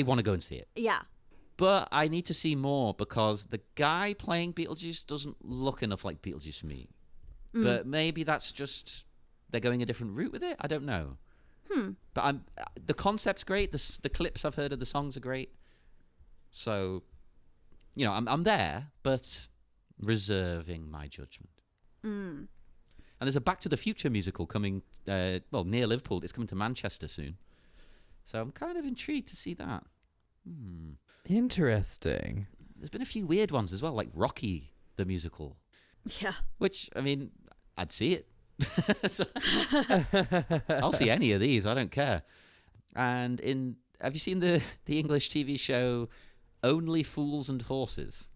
want to go and see it. Yeah. But I need to see more, because the guy playing Beetlejuice doesn't look enough like Beetlejuice for me. But maybe that's just they're going a different route with it. I don't know. But the concept's great. The clips I've heard of the songs are great. So, you know, I'm there, but reserving my judgment. And there's a Back to the Future musical coming, near Liverpool. It's coming to Manchester soon. So I'm kind of intrigued to see that. Interesting. There's been a few weird ones as well, like Rocky, the musical. Yeah. Which, I mean, I'd see it. I'll see any of these. I don't care. And have you seen the English TV show Only Fools and Horses?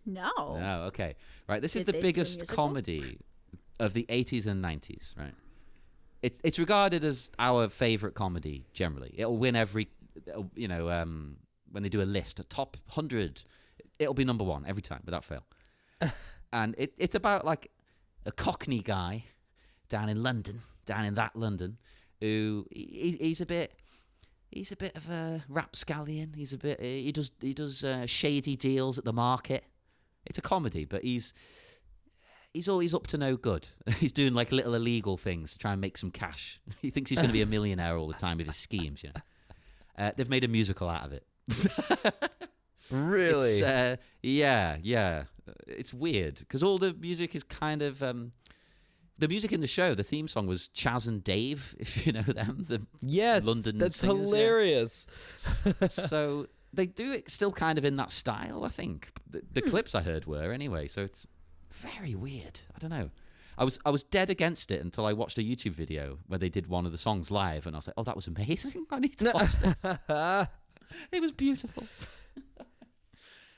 No. No, okay. Right, this is Did the they do a biggest musical? comedy of the 80s and 90s, right? It's regarded as our favourite comedy, generally. It'll win every, you know, when they do a list, a top 100, it'll be number one every time, without fail. And it's about, like, a Cockney guy down in London, who he's a bit of a rapscallion. He does shady deals at the market. It's a comedy, but he's always up to no good. He's doing like little illegal things to try and make some cash. He thinks he's going to be a millionaire all the time with his schemes. You know, they've made a musical out of it. Really? It's, yeah. It's weird because all the music is kind of the music in the show. The theme song was Chaz and Dave, if you know them. The London that's singers, hilarious. Yeah. So they do it still kind of in that style. I think the clips I heard were anyway. So it's very weird. I don't know. I was dead against it until I watched a YouTube video where they did one of the songs live, and I was like, "Oh, that was amazing! I need to watch this." It was beautiful.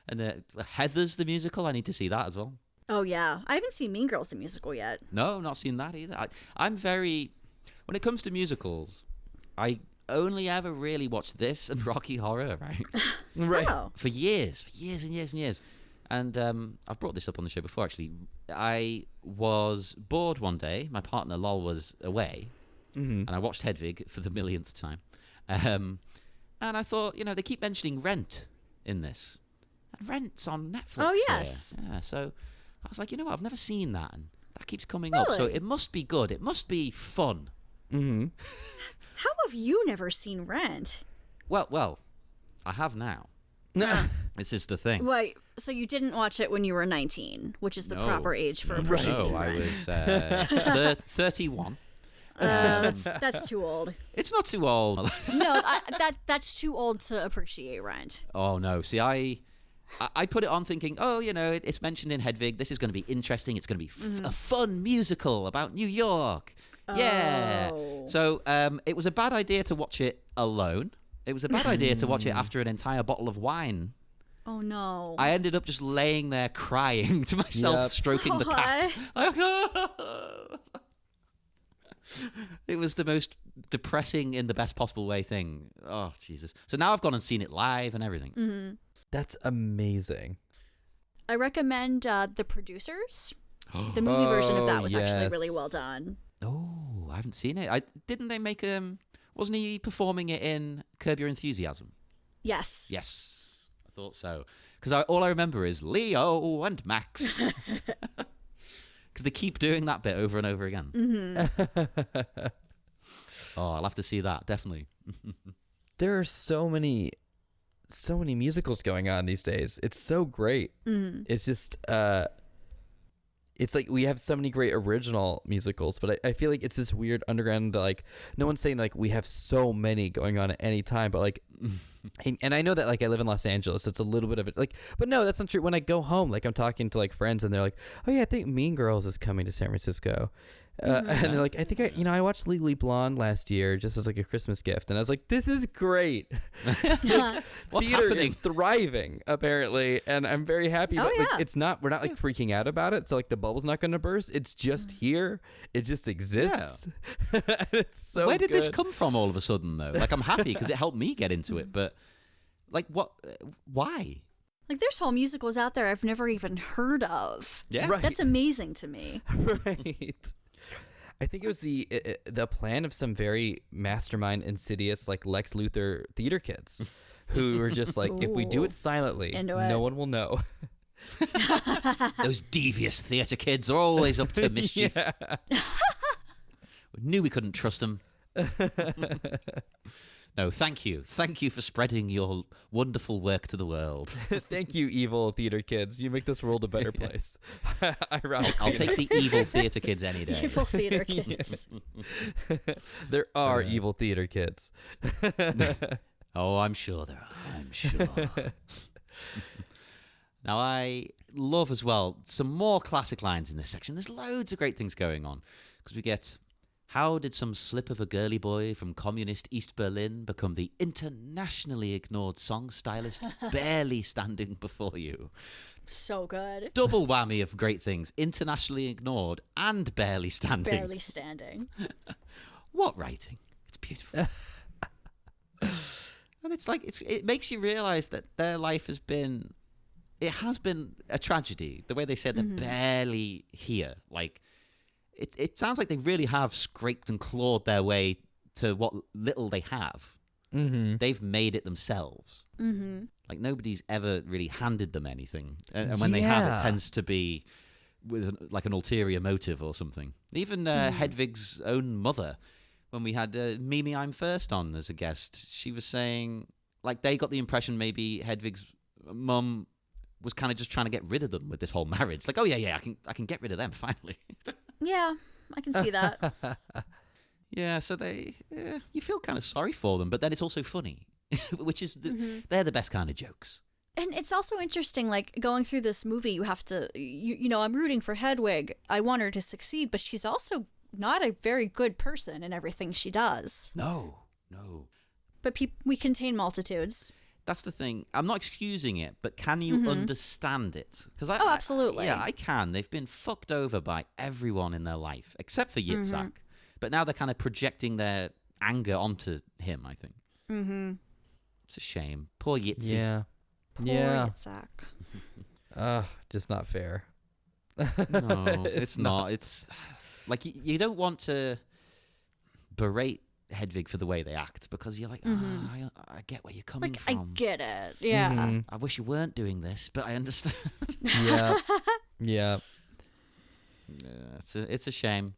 And Heathers the musical, I need to see that as well. Oh, yeah. I haven't seen Mean Girls the musical yet. No, not seen that either. I'm very... When it comes to musicals, I only ever really watched this and Rocky Horror, right? Right. Oh. For years and years. And I've brought this up on the show before, actually. I was bored one day. My partner, Lol, was away. And I watched Hedwig for the millionth time. And I thought, you know, they keep mentioning Rent in this. And Rent's on Netflix. Oh, yes. Yeah, so I was like, you know what? I've never seen that. And that keeps coming up. So it must be good. It must be fun. How have you never seen Rent? Well, I have now. This is the thing. Wait, so you didn't watch it when you were 19, which is the proper age for a person to No, I rent. was 31. That's too old. It's not too old. No, that's too old to appreciate Rent. Oh no! See, I put it on thinking, oh, it's mentioned in Hedwig. This is going to be interesting. It's going to be a fun musical about New York. Yeah. So it was a bad idea to watch it alone. It was a bad idea to watch it after an entire bottle of wine. Oh no! I ended up just laying there crying to myself, stroking the cat. It was the most depressing in the best possible way thing. Oh, Jesus. So now I've gone and seen it live and everything. That's amazing. I recommend The Producers. The movie version of that was actually really well done. Oh, I haven't seen it. Didn't they make wasn't he performing it in Curb Your Enthusiasm? Yes. Yes, I thought so. Because all I remember is Leo and Max. Because they keep doing that bit over and over again. Oh, I'll have to see that, definitely. There are so many musicals going on these days. It's so great. It's just it's like we have so many great original musicals, but I feel like it's this weird underground, like, no one's saying like we have so many going on at any time, but like and I know that like I live in Los Angeles, so it's a little bit of it, like, but no, that's not true. When I go home, like I'm talking to like friends and they're like, oh yeah, I think Mean Girls is coming to San Francisco. And they're like, I think I watched Legally Blonde last year just as like a Christmas gift, and I was like, this is great. What's Theater happening? is thriving apparently, and I'm very happy. But like, yeah. we're not like freaking out about it. So like the bubble's not going to burst. It's just here. It just exists. It's so. Where did this good. come from all of a sudden though? Like I'm happy because it helped me get into it, but like what? Why? Like, there's whole musicals out there I've never even heard of. Yeah, Right. That's amazing to me. Right. I think it was the plan of some very mastermind, insidious, like Lex Luthor theater kids who were just like, if we do it silently, no one will know. Those devious theatre kids are always up to mischief. Yeah. We knew we couldn't trust them. No, thank you. Thank you for spreading your wonderful work to the world. Thank you, evil theater kids. You make this world a better place. Ironically, I'll take the evil theatre kids any day. Evil theater kids. there are evil theater kids. Oh, I'm sure there are. I'm sure. Now, I love as well some more classic lines in this section. There's loads of great things going on. Because we get, how did some slip of a girly boy from communist East Berlin become the internationally ignored song stylist barely standing before you? So good. Double whammy of great things. Internationally ignored and barely standing. Barely standing. What writing? It's beautiful. And it's like, it makes you realise that their life has been a tragedy. The way they said they're barely here. Like, it sounds like they really have scraped and clawed their way to what little they have. Mm-hmm. They've made it themselves. Mm-hmm. Like, nobody's ever really handed them anything. And when they have, it tends to be with like an ulterior motive or something. Even Hedwig's own mother, when we had Mimi I'm First on as a guest, she was saying, like, they got the impression maybe Hedwig's mum was kind of just trying to get rid of them with this whole marriage. Like, oh yeah, I can get rid of them finally. Yeah, I can see that. Yeah, so you feel kind of sorry for them, but then it's also funny, which is they're the best kind of jokes. And it's also interesting, like, going through this movie, you have to, you know, I'm rooting for Hedwig. I want her to succeed, but she's also not a very good person in everything she does. No. But we contain multitudes. That's the thing. I'm not excusing it, but can you understand it? Oh, absolutely. I can. They've been fucked over by everyone in their life, except for Yitzhak. But now they're kind of projecting their anger onto him, I think. Mm-hmm. It's a shame. Poor Yitzhak. Yeah. Poor Yeah. Yitzhak. Just not fair. No, it's not. It's like you don't want to berate Hedwig for the way they act, because you're like, I get where you're coming Like, from. I get it. Yeah. I wish you weren't doing this, but I understand. Yeah. It's a shame.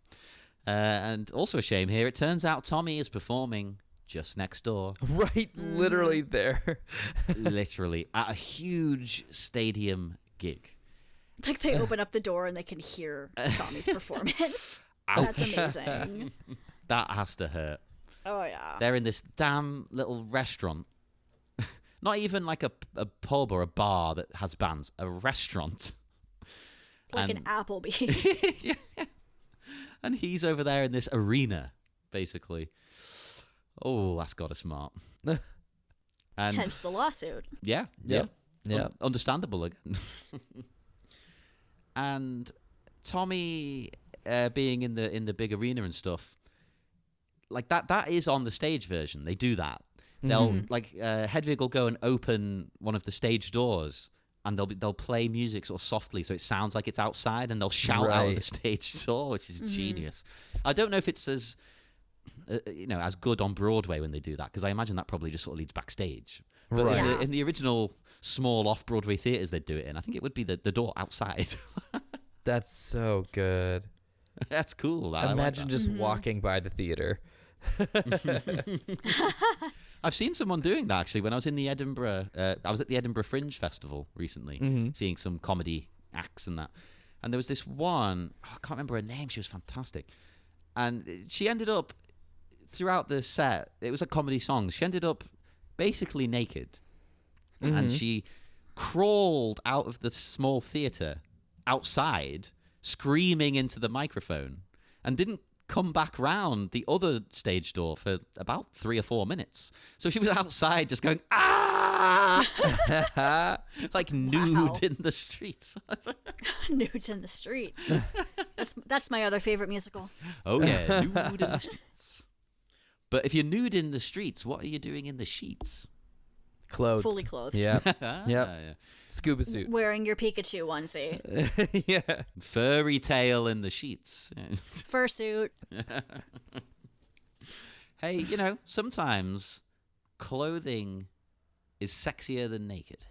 And also a shame here, it turns out Tommy is performing just next door. Right, literally there. Literally, at a huge stadium gig. It's like they open up the door and they can hear Tommy's performance. That's amazing. That has to hurt. Oh yeah. They're in this damn little restaurant. Not even like a pub or a bar that has bands. A restaurant. Like an Applebee's. Yeah. And he's over there in this arena, basically. Oh, that's got to smart. And Hence the lawsuit. yeah. Understandable again. And Tommy being in the big arena and stuff, like that is on the stage version. They do that. They'll Hedwig will go and open one of the stage doors, and they'll play music sort of softly so it sounds like it's outside, and they'll shout out of the stage door, which is genius. I don't know if it's as as good on Broadway when they do that, because I imagine that probably just sort of leads backstage. But in the original small off-Broadway theatres they'd do it in, I think it would be the door outside. That's so good. That's cool. I Imagine like that. just walking by the theater. I've seen someone doing that actually when I was in the Edinburgh. I was at the Edinburgh Fringe Festival recently, seeing some comedy acts and that. And there was this one, I can't remember her name. She was fantastic, and she ended up throughout the set. It was a comedy song. She ended up basically naked, and she crawled out of the small theatre outside, screaming into the microphone, and didn't come back round the other stage door for about 3 or 4 minutes. So she was outside just going, ah! Like nude in the streets. Nudes in the streets. That's my other favorite musical. Oh yeah, nude in the streets. But if you're nude in the streets, what are you doing in the sheets? Clothed. Fully clothed. Yeah. Yeah. Scuba suit. Wearing your Pikachu onesie. Yeah. Furry tail in the sheets. Fursuit. Hey, sometimes clothing is sexier than naked.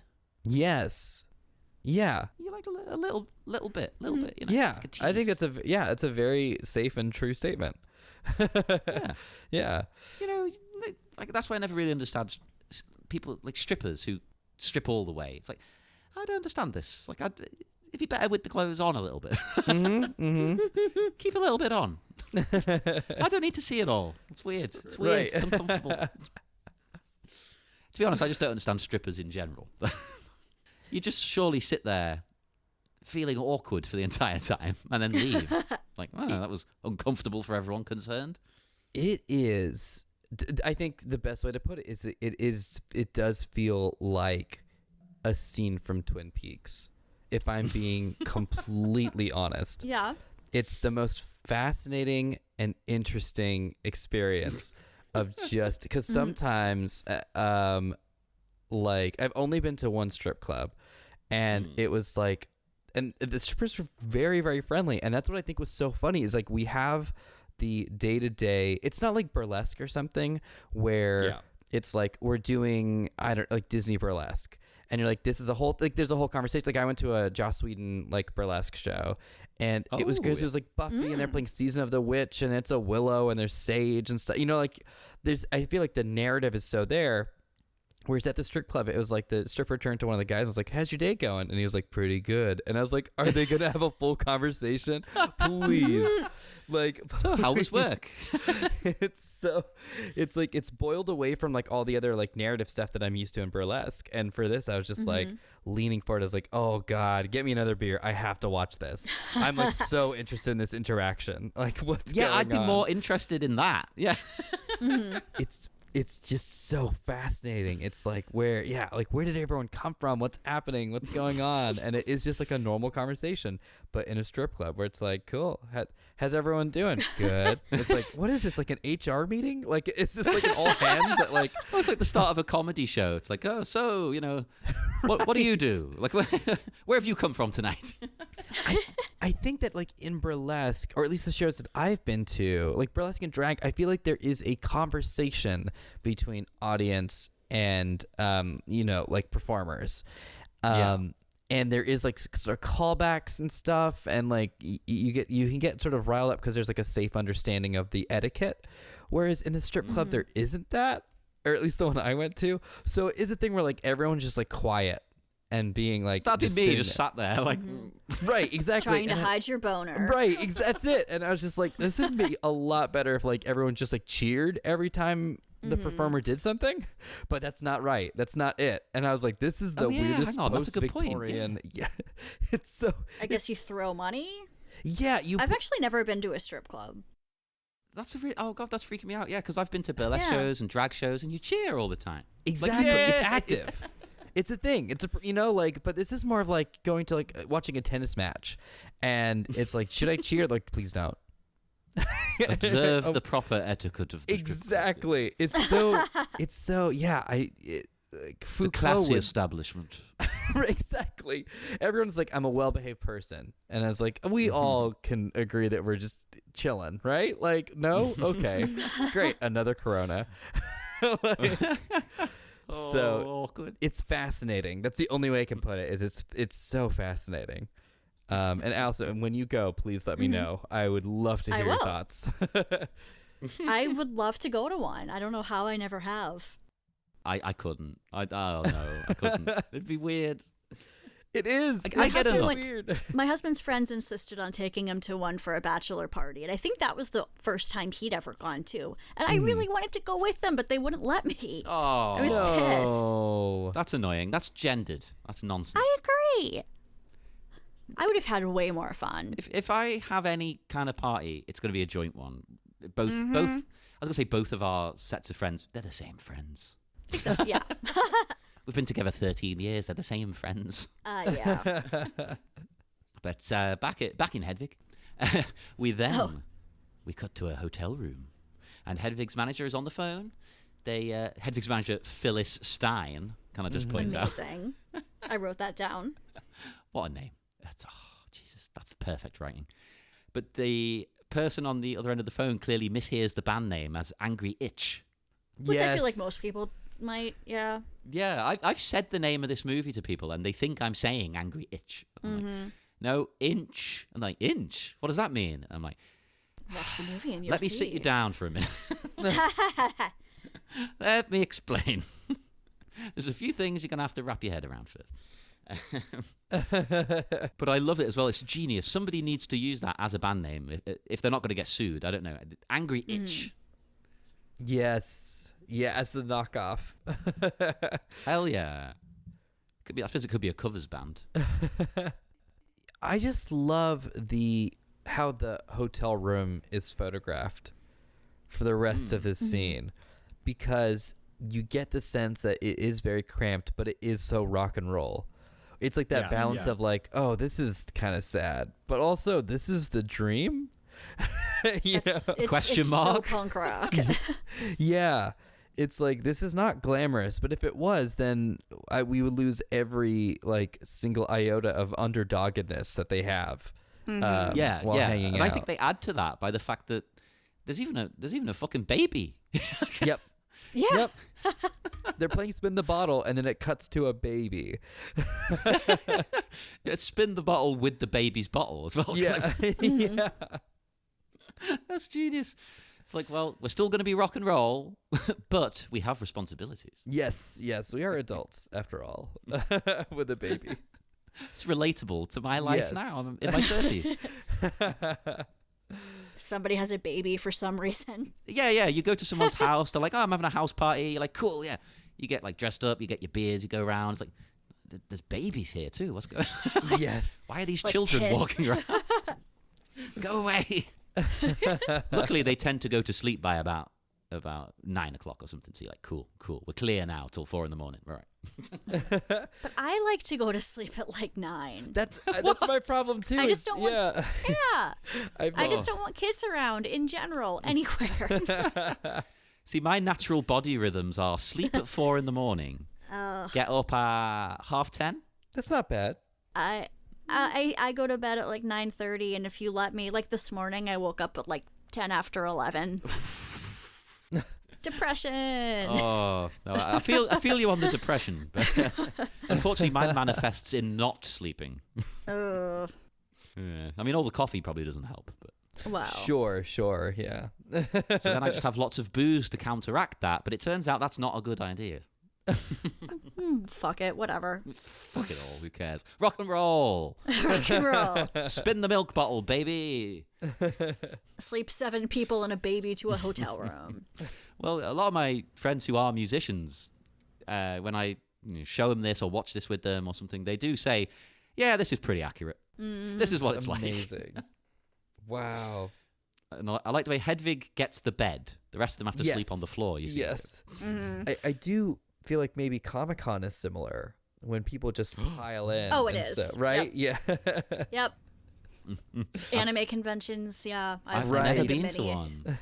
Yes. Yeah. You like a little bit, Yeah. like a I think tease. it's a very safe and true statement. Yeah. Yeah. Like that's why I never really understand people like strippers who strip all the way. It's like, I don't understand this. Like, it'd be better with the clothes on a little bit. Keep a little bit on. I don't need to see it all. It's weird. It's weird. Right. It's uncomfortable. To be honest, I just don't understand strippers in general. You just surely sit there feeling awkward for the entire time and then leave. Like, oh, that was uncomfortable for everyone concerned. It is. I think the best way to put it is it does feel like a scene from Twin Peaks, if I'm being completely honest. Yeah. It's the most fascinating and interesting experience of just because sometimes like I've only been to one strip club, and it was like, and the strippers were very, very friendly, and that's what I think was so funny is like we have the day-to-day, it's not like burlesque or something where it's like we're doing like Disney burlesque, and you're like, this is a whole there's a whole conversation. Like I went to a Joss Whedon like burlesque show, and it was good. It was like Buffy and they're playing Season of the Witch, and it's a willow and there's sage and stuff, like I feel like the narrative is so there. Whereas at the strip club, it was like the stripper turned to one of the guys and was like, how's your day going? And he was like, pretty good. And I was like, are they going to have a full conversation? Please. Like, so how was work? It's like, it's boiled away from like all the other like narrative stuff that I'm used to in burlesque. And for this, I was just like leaning forward. I was like, oh God, get me another beer. I have to watch this. I'm like so interested in this interaction. Like what's going on? Yeah, I'd be more interested in that. Yeah. It's just so fascinating. It's like where did everyone come from? What's happening? What's going on? And it is just like a normal conversation, but in a strip club where it's like, cool. How's everyone doing? Good. It's like, what is this? Like an HR meeting? Like, is this like an all hands that like? Oh, it's like the start of a comedy show. It's like, oh, so what do you do? Like, where have you come from tonight? I think that like in burlesque, or at least the shows that I've been to, like burlesque and drag, I feel like there is a conversation between audience and like performers, and there is like sort of callbacks and stuff, and like you can get sort of riled up because there's like a safe understanding of the etiquette, whereas in the strip club there isn't that, or at least the one I went to. So it is a thing where like everyone's just like quiet and being like, That'd be me, sitting just there. sat there, like, Right, exactly. Trying to And hide your boner. Right, that's it. And I was just like, this would be a lot better if like everyone just like cheered every time the performer did something, but that's not right. That's not it. And I was like, this is the weirdest hang on, that's a good point, post-Victorian. Yeah, it's so. I guess you throw money. Yeah, I've actually never been to a strip club. that's oh god, that's freaking me out. Yeah, because I've been to burlesque Yeah. shows and drag shows, and you cheer all the time. Exactly. yeah. It's active. It's a thing. It's a, like, but this is more of like going to like watching a tennis match, and it's like, should I cheer? Like, please don't. Observe the proper etiquette of the strip club. Exactly. It's so. Yeah. Like It's a Foucault classy would- establishment. Exactly. Everyone's like, I'm a well-behaved person, and I was like, we all can agree that we're just chilling, right? Like, no, okay, great, another Corona. Like, so awkward. it's fascinating. That's the only way I can put it. Is it's so fascinating. And Alyson, when you go, please let me know. I would love to I hear your will. thoughts. I would love to go to one. I don't know how I never have. I couldn't. I don't know. I couldn't. It'd be weird. It is. I It's get so enough. weird. My husband's friends insisted on taking him to one for a bachelor party, and I think that was the first time he'd ever gone to. And I really wanted to go with them, but they wouldn't let me. Oh, I was pissed. Oh. that's annoying. That's gendered. That's nonsense. I agree. I would have had way more fun. If I have any kind of party, it's going to be a joint one. Both. I was going to say both of our sets of friends. They're the same friends. So, yeah. We've been together 13 years. They're the same friends. Yeah. But back in Hedwig, we cut to a hotel room, and Hedwig's manager is on the phone. Hedwig's manager Phyllis Stein kind of just points out, Amazing. I wrote that down. what a name! Jesus, that's perfect writing. But the person on the other end of the phone clearly mishears the band name as Angry Itch. Which I feel like Yes. most people might, yeah. Yeah, I've said the name of this movie to people, and they think I'm saying Angry Itch. I'm like, no, Inch. I'm like, Inch? What does that mean? I'm like, Watch the movie and you'll let me see. sit you down for a minute. Let me explain. There's a few things you're going to have to wrap your head around first. But I love it as well. It's genius. Somebody needs to use that as a band name if they're not going to get sued. I don't know. Angry Itch. Yes. Yeah, as the knockoff. Hell yeah. I suppose it could be a covers band. I just love how the hotel room is photographed for the rest of this scene, because you get the sense that it is very cramped, but it is so rock and roll. It's like that balance of like, oh, this is kind of sad, but also this is the dream. It's Question mark? so punk rock. Yeah. It's like, this is not glamorous, but if it was, then we would lose every like single iota of underdoggedness that they have. While hanging and out. I think they add to that by the fact that there's even a fucking baby. Yep. Yeah. Yep. They're playing spin the bottle, and then it cuts to a baby. Yeah, spin the bottle with the baby's bottle as well. Yeah. Yeah. That's genius. It's like, well, we're still going to be rock and roll, but we have responsibilities. Yes. We are adults after all, with a baby. It's relatable to my life Yes. now. I'm in my 30s. Somebody has a baby for some reason. Yeah. You go to someone's house. They're like, oh, I'm having a house party. You're like, cool, yeah. You get like dressed up. You get your beers. You go around. It's like, there's babies here too. What's going on? Yes. Why are these Like children piss. walking around? Go away. Luckily, they tend to go to sleep by about 9 o'clock or something. So you're like, cool. We're clear now till 4 a.m. Right. But I like to go to sleep at like 9. That's my problem too. I just is- don't want- yeah. Yeah. I I just don't want kids around in general, anywhere. See, my natural body rhythms are sleep at 4 a.m, get up at 10:30. Uh, That's not bad. I go to bed at like 9:30, and if you let me, like this morning, I woke up at like 10 after 11. Depression. Oh no, I feel you on the depression, but unfortunately, mine manifests in not sleeping. Yeah. I mean, all the coffee probably doesn't help, but Wow. Sure, yeah. so then I just have lots of booze to counteract that. But it turns out that's not a good idea. Fuck it, whatever. Fuck it all. Who cares? Rock and roll. Rock and roll. Spin the milk bottle, baby. Sleep 7 people and a baby to a hotel room. Well, a lot of my friends who are musicians, when I show them this or watch this with them or something, they do say, yeah, this is pretty accurate. This is what it's like. Amazing. Wow. And I like the way Hedwig gets the bed. The rest of them have to sleep on the floor, you see. Yes. I do feel like maybe Comic-Con is similar when people just pile in. Oh, it and is. So, right? Yep. Yeah. Yep. Anime conventions, yeah. I've Right. never been been to one.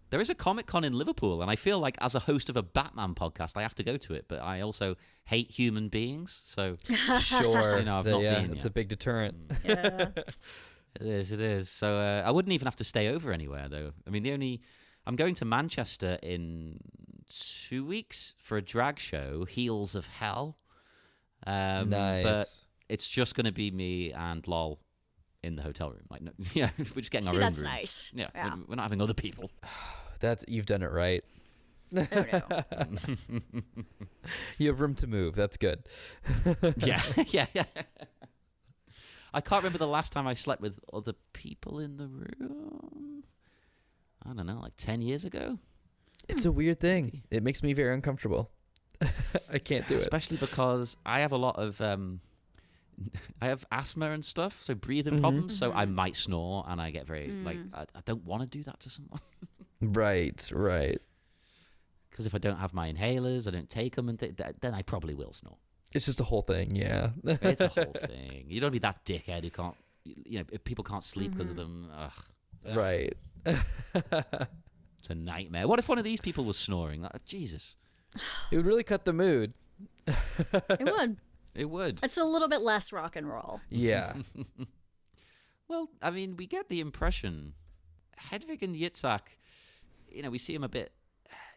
There is a Comic-Con in Liverpool, and I feel like as a host of a Batman podcast, I have to go to it, but I also hate human beings, so... Sure. I've not been it's yet. a big deterrent. Yeah. It is. So I wouldn't even have to stay over anywhere, though. I mean, I'm going to Manchester in 2 weeks for a drag show, Heels of Hell. Nice. But it's just going to be me and Lol in the hotel room. Like, no, yeah, we're just getting our See, own that's room. nice. Yeah, Yeah. we're not having other people. You've done it right. Oh, no. You have room to move. That's good. yeah. I can't remember the last time I slept with other people in the room. I don't know, like 10 years ago? It's a weird thing. It makes me very uncomfortable. I can't do it. Especially because I have a lot of... I have asthma and stuff, so breathing problems, so I might snore, and I get very, I don't want to do that to someone. Right. Because if I don't have my inhalers, I don't take them, and then I probably will snore. It's just a whole thing, yeah. It's a whole thing. You don't be that dickhead who can't, if people can't sleep because of them, ugh. Right. It's a nightmare. What if one of these people was snoring? Jesus. It would really cut the mood. It would. It would. It's a little bit less rock and roll. Yeah. Well, I mean, we get the impression Hedwig and Yitzhak, we see him a bit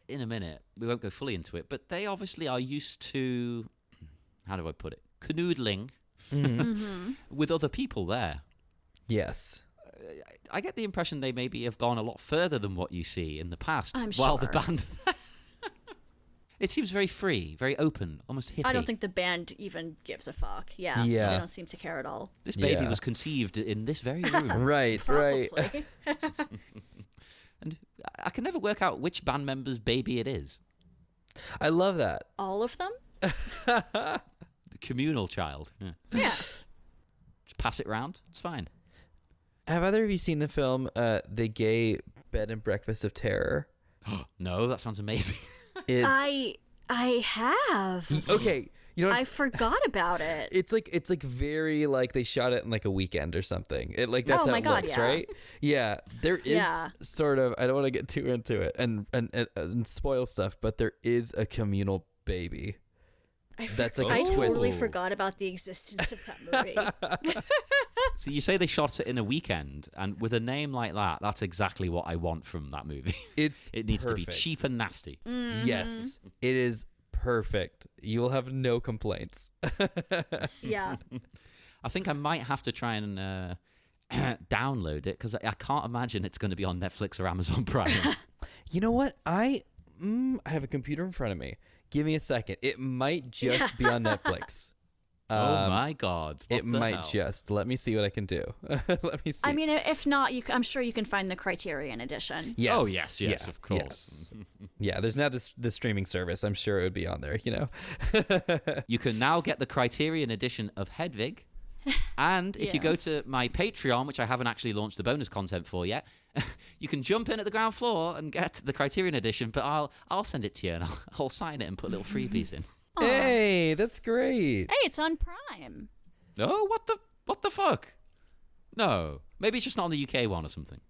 in a minute. We won't go fully into it, but they obviously are used to, how do I put it, canoodling with other people there. Yes. I get the impression they maybe have gone a lot further than what you see in the past. I'm while sure. the band... It seems very free, very open, almost hippie. I don't think the band even gives a fuck. Yeah. Yeah. They don't seem to care at all. This baby Yeah. was conceived in this very room. Right. Probably. And I can never work out which band member's baby it is. I love that. All of them? The communal child. Yeah. Yes. Just pass it round. It's fine. Have either of you seen the film The Gay Bed and Breakfast of Terror? No, that sounds amazing. It's I have. okay. You know, I forgot about it. it's like very like they shot it in like a weekend or something. It like that's Oh how my it God, looks, yeah. right? Yeah, there is Yeah. sort of. I don't want to get too into it and spoil stuff, but there is a communal baby. That's like a I totally twist. forgot about the existence of that movie. So you say they shot it in a weekend, and with a name like that, that's exactly what I want from that movie. It's It needs to be perfect. cheap and nasty. Yes, it is perfect. You will have no complaints. Yeah. I think I might have to try and download it because I can't imagine it's going to be on Netflix or Amazon Prime. You know what? I have a computer in front of me. Give me a second. It might just be on Netflix. Oh my God. What It the might hell? just. Let me see what I can do. Let me see. I mean, if not, I'm sure you can find the Criterion edition. yes. Oh, yes, Yeah, of course. yes. Yeah, there's now the streaming service. I'm sure it would be on there, You can now get the Criterion edition of Hedwig. And if you go Yes. to my Patreon, which I haven't actually launched the bonus content for yet, you can jump in at the ground floor and get the Criterion edition, but I'll send it to you and I'll sign it and put little freebies in. Hey, that's great. Hey, it's on Prime. Oh, what the fuck? No. Maybe it's just not on the UK one or something.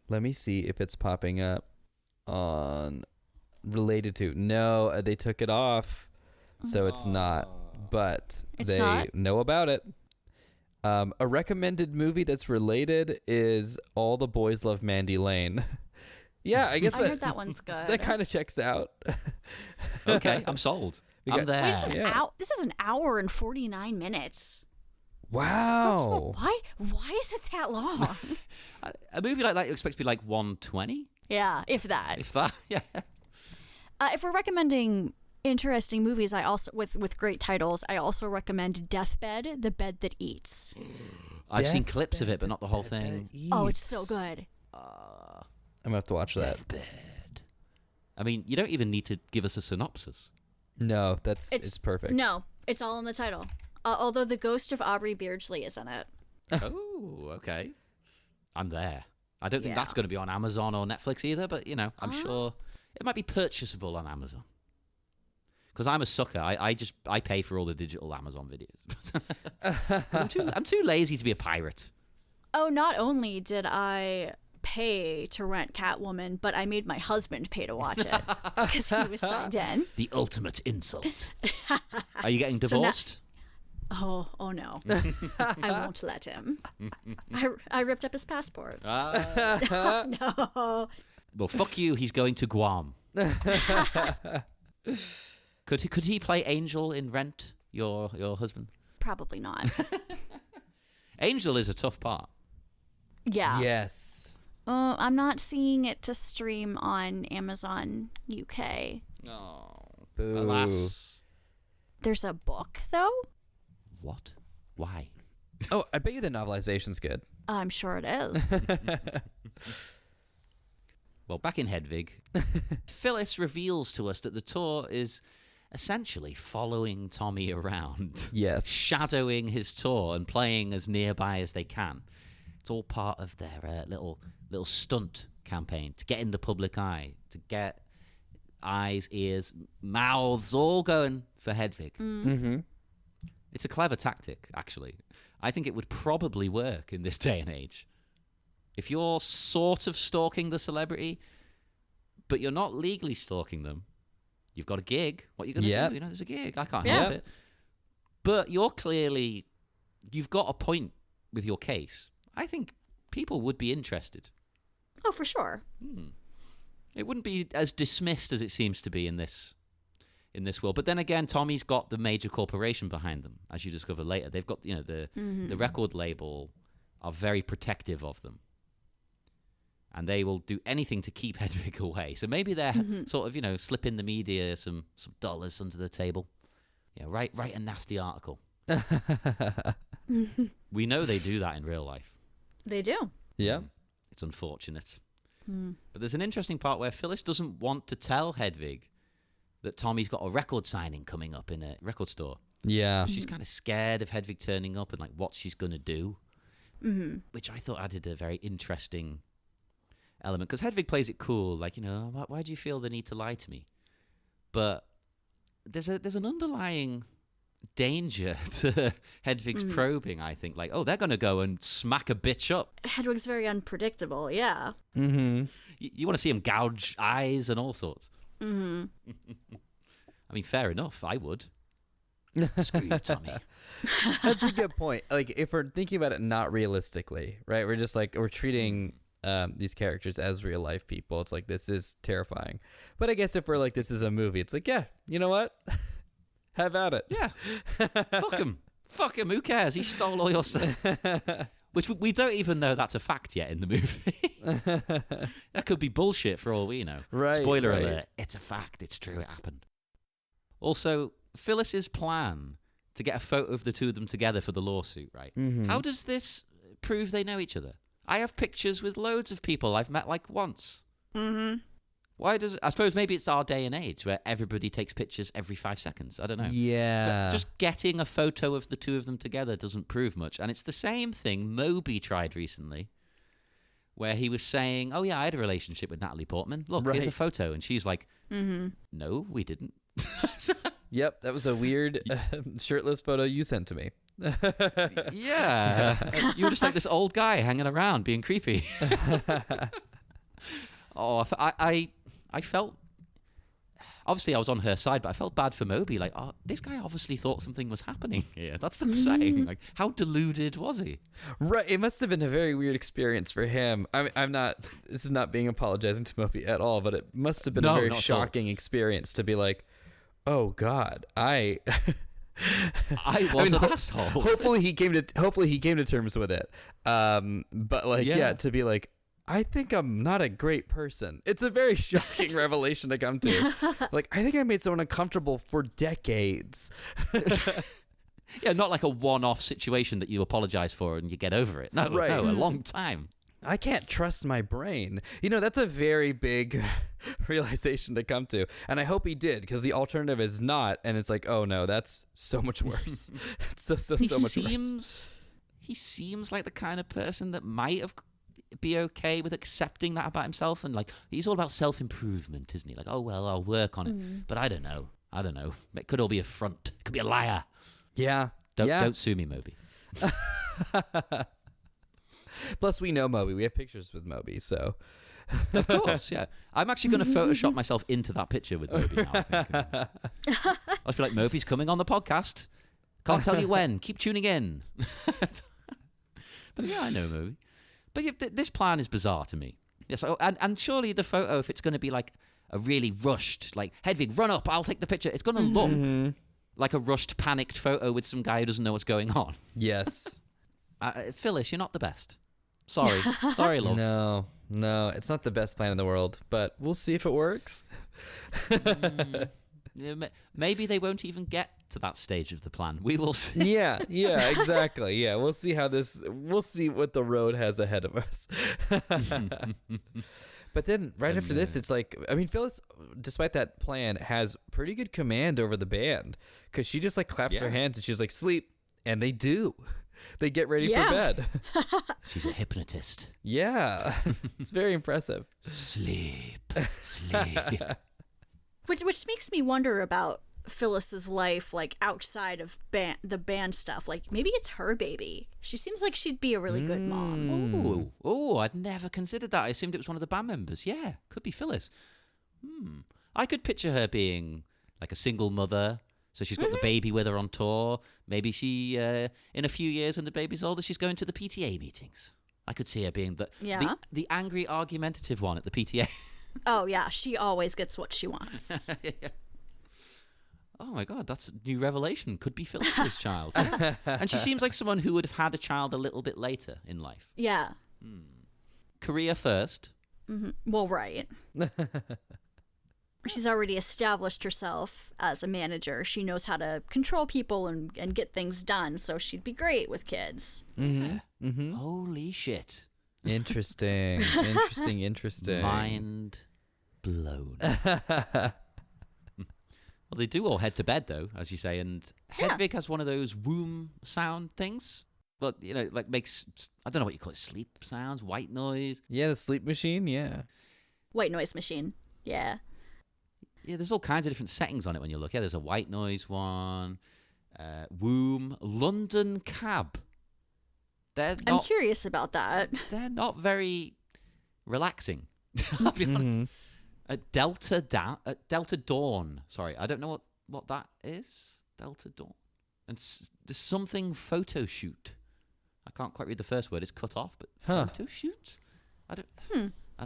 Let me see if it's popping up on related to. No, they took it off, so it's not. But It's they not? know about it. A recommended movie that's related is All the Boys Love Mandy Lane. Yeah, I guess I heard that one's good. that kind of checks out. Okay, I'm sold. We I'm got- there. Wait, it's an Yeah. hour. This is an hour and 49 minutes. Wow. Why is it that long? A movie like that you expect to be like 120? Yeah, if that. If that, yeah. If we're recommending interesting movies, I also with great titles, I also recommend Deathbed, The Bed That Eats. I've seen clips of it, but not the whole thing. Oh, it's so good. I'm gonna have to watch that. Deathbed. I mean, you don't even need to give us a synopsis. No, it's perfect. No, it's all in the title. Although the ghost of Aubrey Beardsley is in it. Oh, okay. I'm there. I don't think Yeah. that's going to be on Amazon or Netflix either, but, you know, I'm sure it might be purchasable on Amazon. Because I'm a sucker. I pay for all the digital Amazon videos. 'Cause I'm too lazy to be a pirate. Oh, not only did I pay to rent Catwoman, but I made my husband pay to watch it because he was signed in. The ultimate insult. Are you getting So now- divorced? Oh no. I won't let him. I ripped up his passport. No. Well, fuck you. He's going to Guam. Could he play Angel in Rent, your husband? Probably not. Angel is a tough part. Yeah. Yes. I'm not seeing it to stream on Amazon UK. Oh, Boo. alas. There's a book, though? What? Why? Oh, I bet you the novelization's good. I'm sure it is. Well, back in Hedwig, Phyllis reveals to us that the tour is essentially following Tommy around. Yes. Shadowing his tour and playing as nearby as they can. It's all part of their little stunt campaign to get in the public eye, to get eyes, ears, mouths all going for Hedwig. Mm-hmm. It's a clever tactic, actually. I think it would probably work in this day and age. If you're sort of stalking the celebrity, but you're not legally stalking them, you've got a gig. What are you going to do? You know, there's a gig. I can't help it. But you've got a point with your case. I think people would be interested. Oh, for sure. It wouldn't be as dismissed as it seems to be in this world. But then again, Tommy's got the major corporation behind them, as you discover later. They've got, you know, the record label are very protective of them. And they will do anything to keep Hedwig away. So maybe they're sort of, you know, slipping the media some dollars under the table. Yeah, write a nasty article. We know they do that in real life. They do. Yeah. It's unfortunate. But there's an interesting part where Phyllis doesn't want to tell Hedwig that Tommy's got a record signing coming up in a record store. Yeah. She's kind of scared of Hedwig turning up and like what she's going to do, which I thought added a very interesting element. Because Hedwig plays it cool, like, you know, why do you feel the need to lie to me? But there's an underlying danger to Hedwig's probing, I think. Like, oh, they're going to go and smack a bitch up. Hedwig's very unpredictable, yeah. Mm-hmm. You want to see him gouge eyes and all sorts. I mean, fair enough. I would. Screw you, Tommy. That's a good point. Like, if we're thinking about it not realistically, right? We're just like, we're treating these characters as real life people. It's like, this is terrifying. But I guess if we're like, this is a movie, it's like, yeah, you know what? Have at it. Yeah. Fuck him. Fuck him. Who cares? He stole all your stuff. Which we don't even know that's a fact yet in the movie. That could be bullshit for all we know. Right. Spoiler alert. It's a fact. It's true. It happened. Also, Phyllis's plan to get a photo of the two of them together for the lawsuit, right? How does this prove they know each other? I have pictures with loads of people I've met like once. Why does... I suppose maybe it's our day and age where everybody takes pictures every 5 seconds. I don't know. Yeah. But just getting a photo of the two of them together doesn't prove much. And it's the same thing Moby tried recently, where he was saying, oh, yeah, I had a relationship with Natalie Portman. Look, here's a photo. And she's like, no, we didn't. Yep, that was a weird shirtless photo you sent to me. Yeah. You were just like this old guy hanging around being creepy. Oh, I felt... Obviously, I was on her side, but I felt bad for Moby. Like, oh, this guy obviously thought something was happening here. That's the saying. Like, how deluded was he? Right. It must have been a very weird experience for him. I'm not... This is not being apologizing to Moby at all, but it must have been a very shocking experience to be like, oh, God, I was an asshole. Hopefully he came to terms with it. But like, yeah, to be like, I think I'm not a great person. It's a very shocking revelation to come to. Like, I think I made someone uncomfortable for decades. Yeah, not like a one-off situation that you apologize for and you get over it. No, Right. no, a long time. I can't trust my brain. That's a very big realization to come to. And I hope he did, because the alternative is not. And it's like, oh no, that's so much worse. It's so much worse. He seems like the kind of person that might be okay with accepting that about himself. And like, he's all about self-improvement, isn't he? Like, oh, well, I'll work on it. But I don't know. It could all be a front. It could be a liar. Yeah. Don't sue me, Moby. Plus, we know Moby. We have pictures with Moby, so. Of course, yeah. I'm actually going to Photoshop myself into that picture with Moby now, I think. I'll just be like, Moby's coming on the podcast. Can't tell you when. Keep tuning in. But yeah, I know Moby. But yeah, this plan is bizarre to me. Yes, and surely the photo, if it's going to be like a really rushed, like, Hedwig, run up, I'll take the picture, it's going to look like a rushed, panicked photo with some guy who doesn't know what's going on. Yes. Phyllis, you're not the best. Sorry, love. No, it's not the best plan in the world, but we'll see if it works. Yeah, maybe they won't even get to that stage of the plan. We will see. Yeah, exactly. Yeah, we'll see what the road has ahead of us. But then right after this, it's like, I mean, Phyllis, despite that plan, has pretty good command over the band, because she just like claps her hands and she's like, sleep. And they do. They get ready for bed. She's a hypnotist. Yeah. It's very impressive. Sleep. Which makes me wonder about Phyllis's life, like outside of the band stuff. Like maybe it's her baby. She seems like she'd be a really good mom. Oh, I'd never considered that. I assumed it was one of the band members. Yeah, could be Phyllis. I could picture her being like a single mother. So she's got the baby with her on tour. Maybe she, in a few years when the baby's older, she's going to the PTA meetings. I could see her being the angry, argumentative one at the PTA. Oh, yeah. She always gets what she wants. Oh, my God. That's a new revelation. Could be Phyllis's child. And she seems like someone who would have had a child a little bit later in life. Yeah. Career first. Well, right. She's already established herself as a manager. She knows how to control people and get things done, so she'd be great with kids. Holy shit. Interesting. Mind blown. Well, they do all head to bed, though, as you say, and Hedwig has one of those womb sound things. But, like makes, I don't know what you call it, sleep sounds, white noise. Yeah, the sleep machine, yeah. White noise machine, yeah. Yeah, there's all kinds of different settings on it when you look. Yeah, there's a white noise one, womb, London cab. I'm curious about that. They're not very relaxing, I'll be honest. Delta Dawn. Sorry, I don't know what that is. Delta Dawn. And there's something photo shoot. I can't quite read the first word. It's cut off, but photo shoot? I don't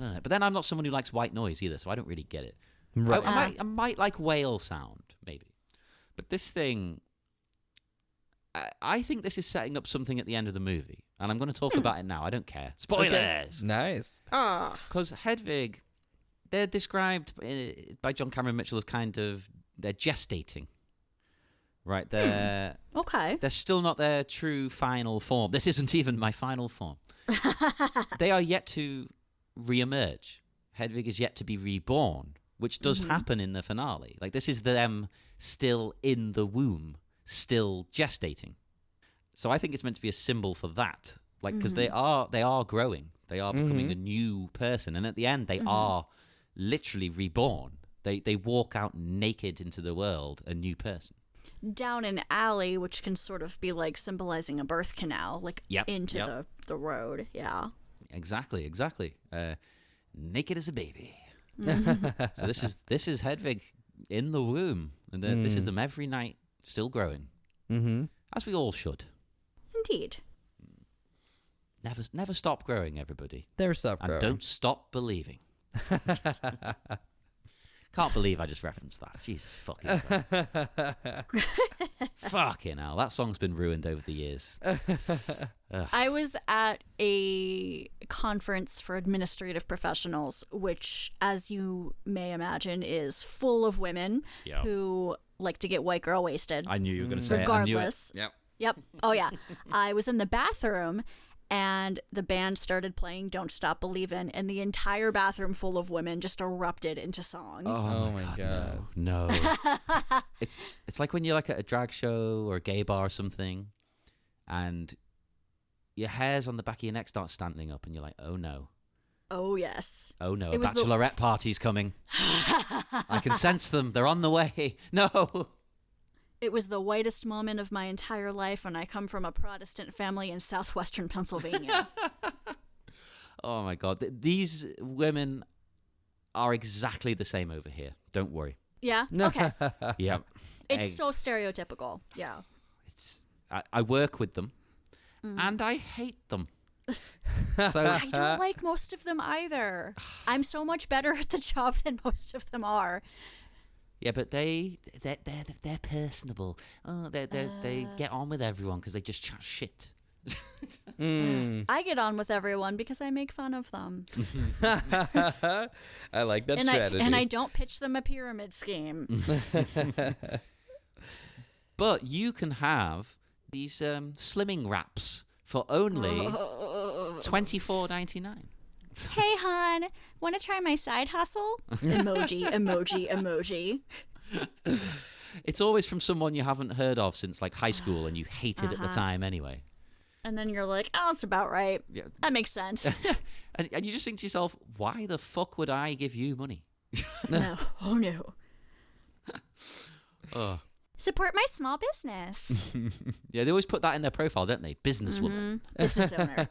know. But then I'm not someone who likes white noise either, so I don't really get it. Right. I might like whale sound, maybe. But this thing, I think this is setting up something at the end of the movie. And I'm going to talk about it now. I don't care. Spoilers! Okay. Nice. Because Hedwig, they're described by John Cameron Mitchell as they're gestating. Right? They're still not their true final form. This isn't even my final form. They are yet to re-emerge. Hedwig is yet to be reborn, which does happen in the finale. Like, this is them still in the womb, still gestating. So I think it's meant to be a symbol for that. Like, because they are growing. They are becoming a new person. And at the end, they are literally reborn. They walk out naked into the world, a new person. Down an alley, which can sort of be like symbolizing a birth canal, like into the road. Yeah. Exactly. Naked as a baby. So this is Hedwig in the womb, and this is them every night, still growing, as we all should. Indeed. Never stop growing, everybody. Never stop growing, and don't stop believing. Can't believe I just referenced that. Jesus fucking Christ. Fucking hell. That song's been ruined over the years. I was at a conference for administrative professionals, which, as you may imagine, is full of women Yep. who like to get white girl wasted. I knew you were going to say Regardless. it. I knew it. Yep. Yep. Oh, yeah. I was in the bathroom and the band started playing Don't Stop Believin', and the entire bathroom full of women just erupted into song. Oh my god. No. It's like when you're like at a drag show or a gay bar or something, and your hairs on the back of your neck start standing up, and you're like, oh no. Oh, yes. Oh no, It a was the- bachelorette party's coming. I can sense them. They're on the way. No. It was the whitest moment of my entire life, and I come from a Protestant family in southwestern Pennsylvania. Oh my God. These women are exactly the same over here. Don't worry. Yeah? Okay. Yeah. It's so stereotypical. Yeah. I work with them, and I hate them. So I don't like most of them either. I'm so much better at the job than most of them are. yeah, but they're personable. Oh, they get on with everyone because they just chat shit. I get on with everyone because I make fun of them. I like that and strategy. I don't pitch them a pyramid scheme. But you can have these slimming wraps for only $24.99. Hey, hon, want to try my side hustle? Emoji, emoji, emoji. It's always from someone you haven't heard of since like high school, and you hated at the time anyway. And then you're like, oh, that's about right. Yeah. That makes sense. And you just think to yourself, why the fuck would I give you money? No. Oh, no. Oh. Support my small business. Yeah, they always put that in their profile, don't they? Businesswoman. Business owner.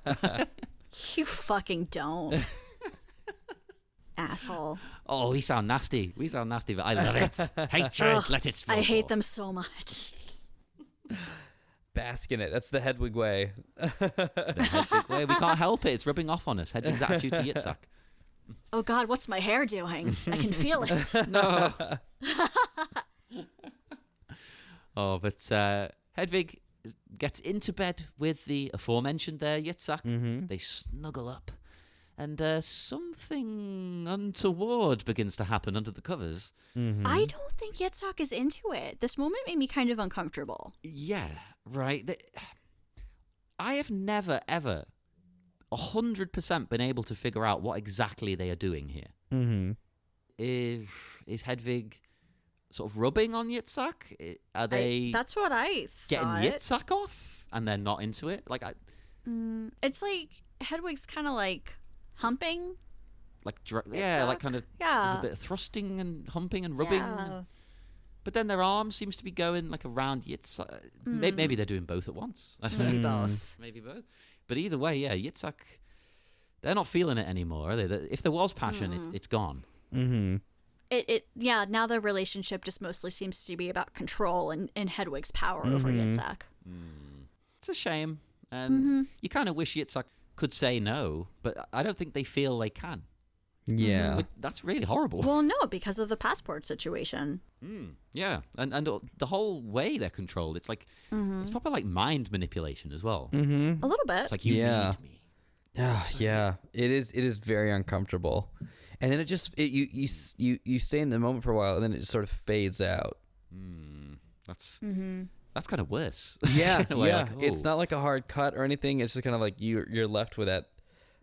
You fucking don't. Asshole. Oh, we sound nasty. But I love it. Hatred, let it I hate fall. them so much. Bask in it. That's the Hedwig way. The Hedwig way. We can't help it. It's rubbing off on us. Hedwig's attitude to Yitzhak. Oh, God, what's my hair doing? I can feel it. No. Oh, but Hedwig gets into bed with the aforementioned there, Yitzhak. Mm-hmm. They snuggle up. And something untoward begins to happen under the covers. I don't think Yitzhak is into it. This moment made me kind of uncomfortable. Yeah, right. I have never, ever 100% been able to figure out what exactly they are doing here. Mm-hmm. Is Hedwig sort of rubbing on Yitzhak? Are they That's what I getting thought. Yitzhak off and they're not into it? Like, It's like Hedwig's kind of like humping. yeah, like kind of Yeah. there's a bit of thrusting and humping and rubbing. Yeah. But then their arm seems to be going like around Yitzhak. Maybe they're doing both at once. I don't Maybe know. both. Maybe both. But either way, yeah, Yitzhak, they're not feeling it anymore, are they? If there was passion, it's gone. Mm-hmm. Yeah, now their relationship just mostly seems to be about control and Hedwig's power over Yitzhak. It's a shame. And you kind of wish Yitzhak could say no, but I don't think they feel they can. Yeah. That's really horrible. Well, no, because of the passport situation. Yeah, and the whole way they're controlled, it's like it's proper like mind manipulation as well. A little bit. It's like you Yeah. need me. Yeah. It is very uncomfortable. And then you stay in the moment for a while, and then it just sort of fades out. That's kind of worse. Yeah, In a way, yeah. like, It's oh. not like a hard cut or anything. It's just kind of like you're left with that,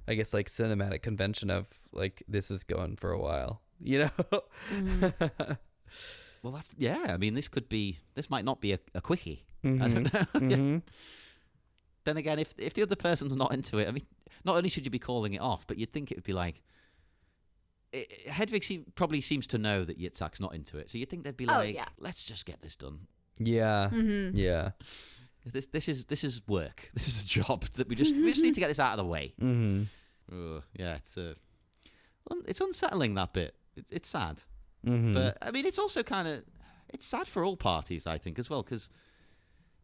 I guess, like cinematic convention of like this is going for a while, you know? Well, I mean, this might not be a quickie. I don't know. Yeah. Then again, if the other person's not into it, I mean, not only should you be calling it off, but you'd think it would be like. Hedwig probably seems to know that Yitzhak's not into it, so you'd think they'd be like, yeah. "Let's just get this done. Yeah, yeah. This is work. This is a job that we just need to get this out of the way." Yeah, it's unsettling, that bit. It's sad, but I mean, it's also it's sad for all parties, I think, as well, because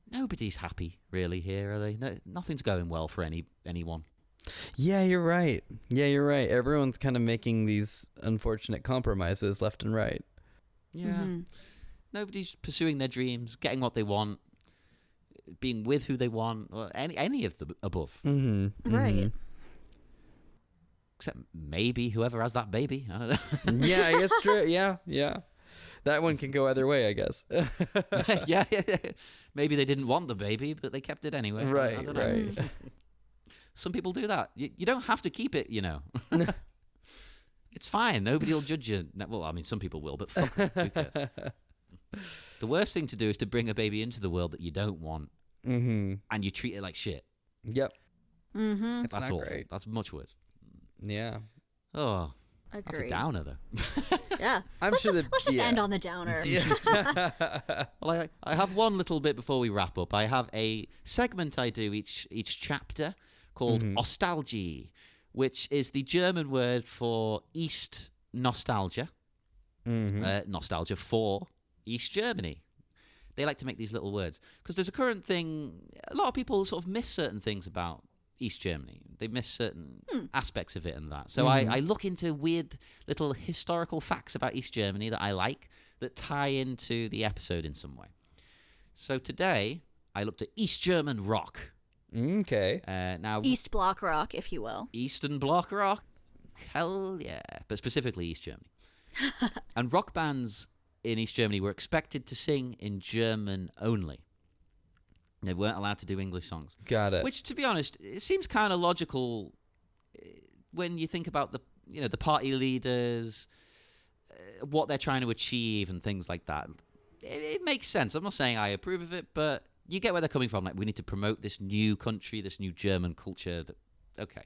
nobody's happy really here, are they? No, nothing's going well for anyone. Yeah, you're right. Everyone's kind of making these unfortunate compromises left and right. Yeah. Nobody's pursuing their dreams, getting what they want, being with who they want, or any of the above. Right. Except maybe whoever has that baby. I don't know. Yeah, I guess true. Yeah. That one can go either way, I guess. yeah. Maybe they didn't want the baby, but they kept it anyway. I don't know. Right. Some people do that. You don't have to keep it, you know. It's fine. Nobody will judge you. Well, I mean, some people will, but fuck it. Who cares? The worst thing to do is to bring a baby into the world that you don't want, and you treat it like shit. Yep. Mm-hmm. That's awful. Great. That's much worse. Yeah. Oh, Agreed. that's a downer, though. Yeah. Let's just end on the downer. Well, I have one little bit before we wrap up. I have a segment I do each chapter called Nostalgie, which is the German word for East nostalgia. Nostalgia for East Germany. They like to make these little words because there's a current thing. A lot of people sort of miss certain things about East Germany. They miss certain aspects of it and that. So I look into weird little historical facts about East Germany that I like that tie into the episode in some way. So today I looked at East German rock. Okay. Now East Bloc rock, if you will. Eastern Bloc rock. Hell yeah. But specifically East Germany. And rock bands in East Germany were expected to sing in German only. They weren't allowed to do English songs. Got it. Which, to be honest, it seems kind of logical when you think about the party leaders, what they're trying to achieve and things like that. It makes sense. I'm not saying I approve of it, but you get where they're coming from. Like, we need to promote this new country, this new German culture. Okay.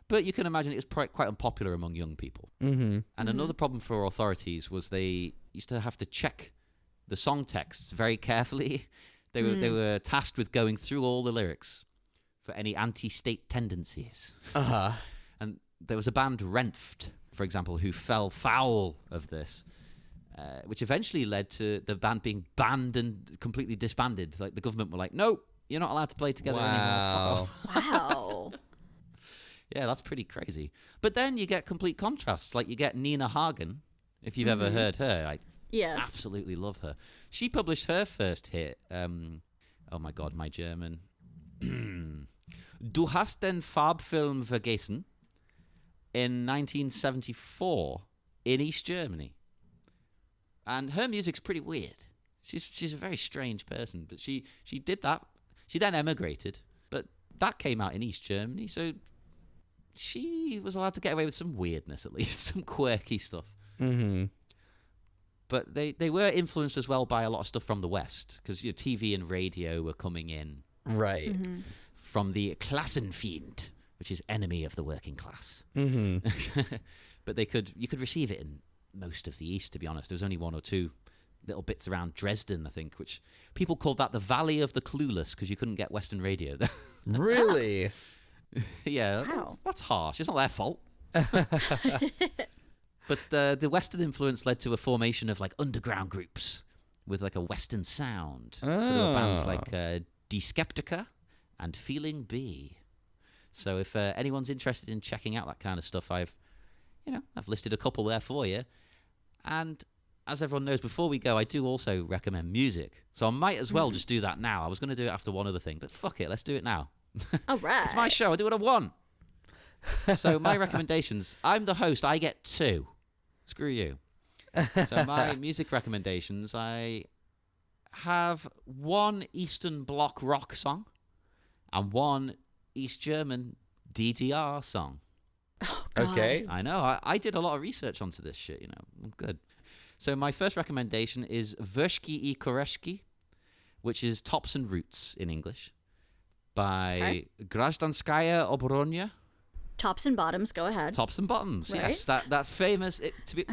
But you can imagine it was quite unpopular among young people. And another problem for authorities was they used to have to check the song texts very carefully. They were tasked with going through all the lyrics for any anti-state tendencies. And there was a band, Renft, for example, who fell foul of this, which eventually led to the band being banned and completely disbanded. Like, the government were like, "No, you're not allowed to play together anymore. Fuck off." Wow. Yeah, that's pretty crazy. But then you get complete contrasts. Like, you get Nina Hagen, if you've ever heard her. I absolutely love her. She published her first hit. Oh my God, my German. Du hast den Farbfilm vergessen in 1974 in East Germany. And her music's pretty weird. She's a very strange person. But she did that. She then emigrated. But that came out in East Germany, so she was allowed to get away with some weirdness, at least, some quirky stuff. But they were influenced as well by a lot of stuff from the West, because TV and radio were coming in. Right. From the Klassenfeind, which is enemy of the working class. But you could receive it in most of the East, to be honest. There was only one or two little bits around Dresden, I think, which people called that the Valley of the Clueless, because you couldn't get Western radio there. Really? Yeah, wow. That's harsh. It's not their fault. But the Western influence led to a formation of like underground groups with like a Western sound. So there were bands like Die Skeptiker and Feeling B. So if anyone's interested in checking out that kind of stuff, I've listed a couple there for you. And as everyone knows, before we go, I do also recommend music. So I might as well just do that now. I was going to do it after one other thing, but fuck it, let's do it now. All right. It's my show. I do what I want. So my recommendations, I'm the host. I get 2. Screw you. So my music recommendations, I have one Eastern Bloc rock song and one East German DDR song. Oh, God. Okay. I know. I did a lot of research onto this shit, I'm good. So my first recommendation is Verski I Koreshki, which is Tops and Roots in English, by Grazdanskaya Obronia. Tops and bottoms, go ahead. Tops and bottoms, Right? yes. That famous. To be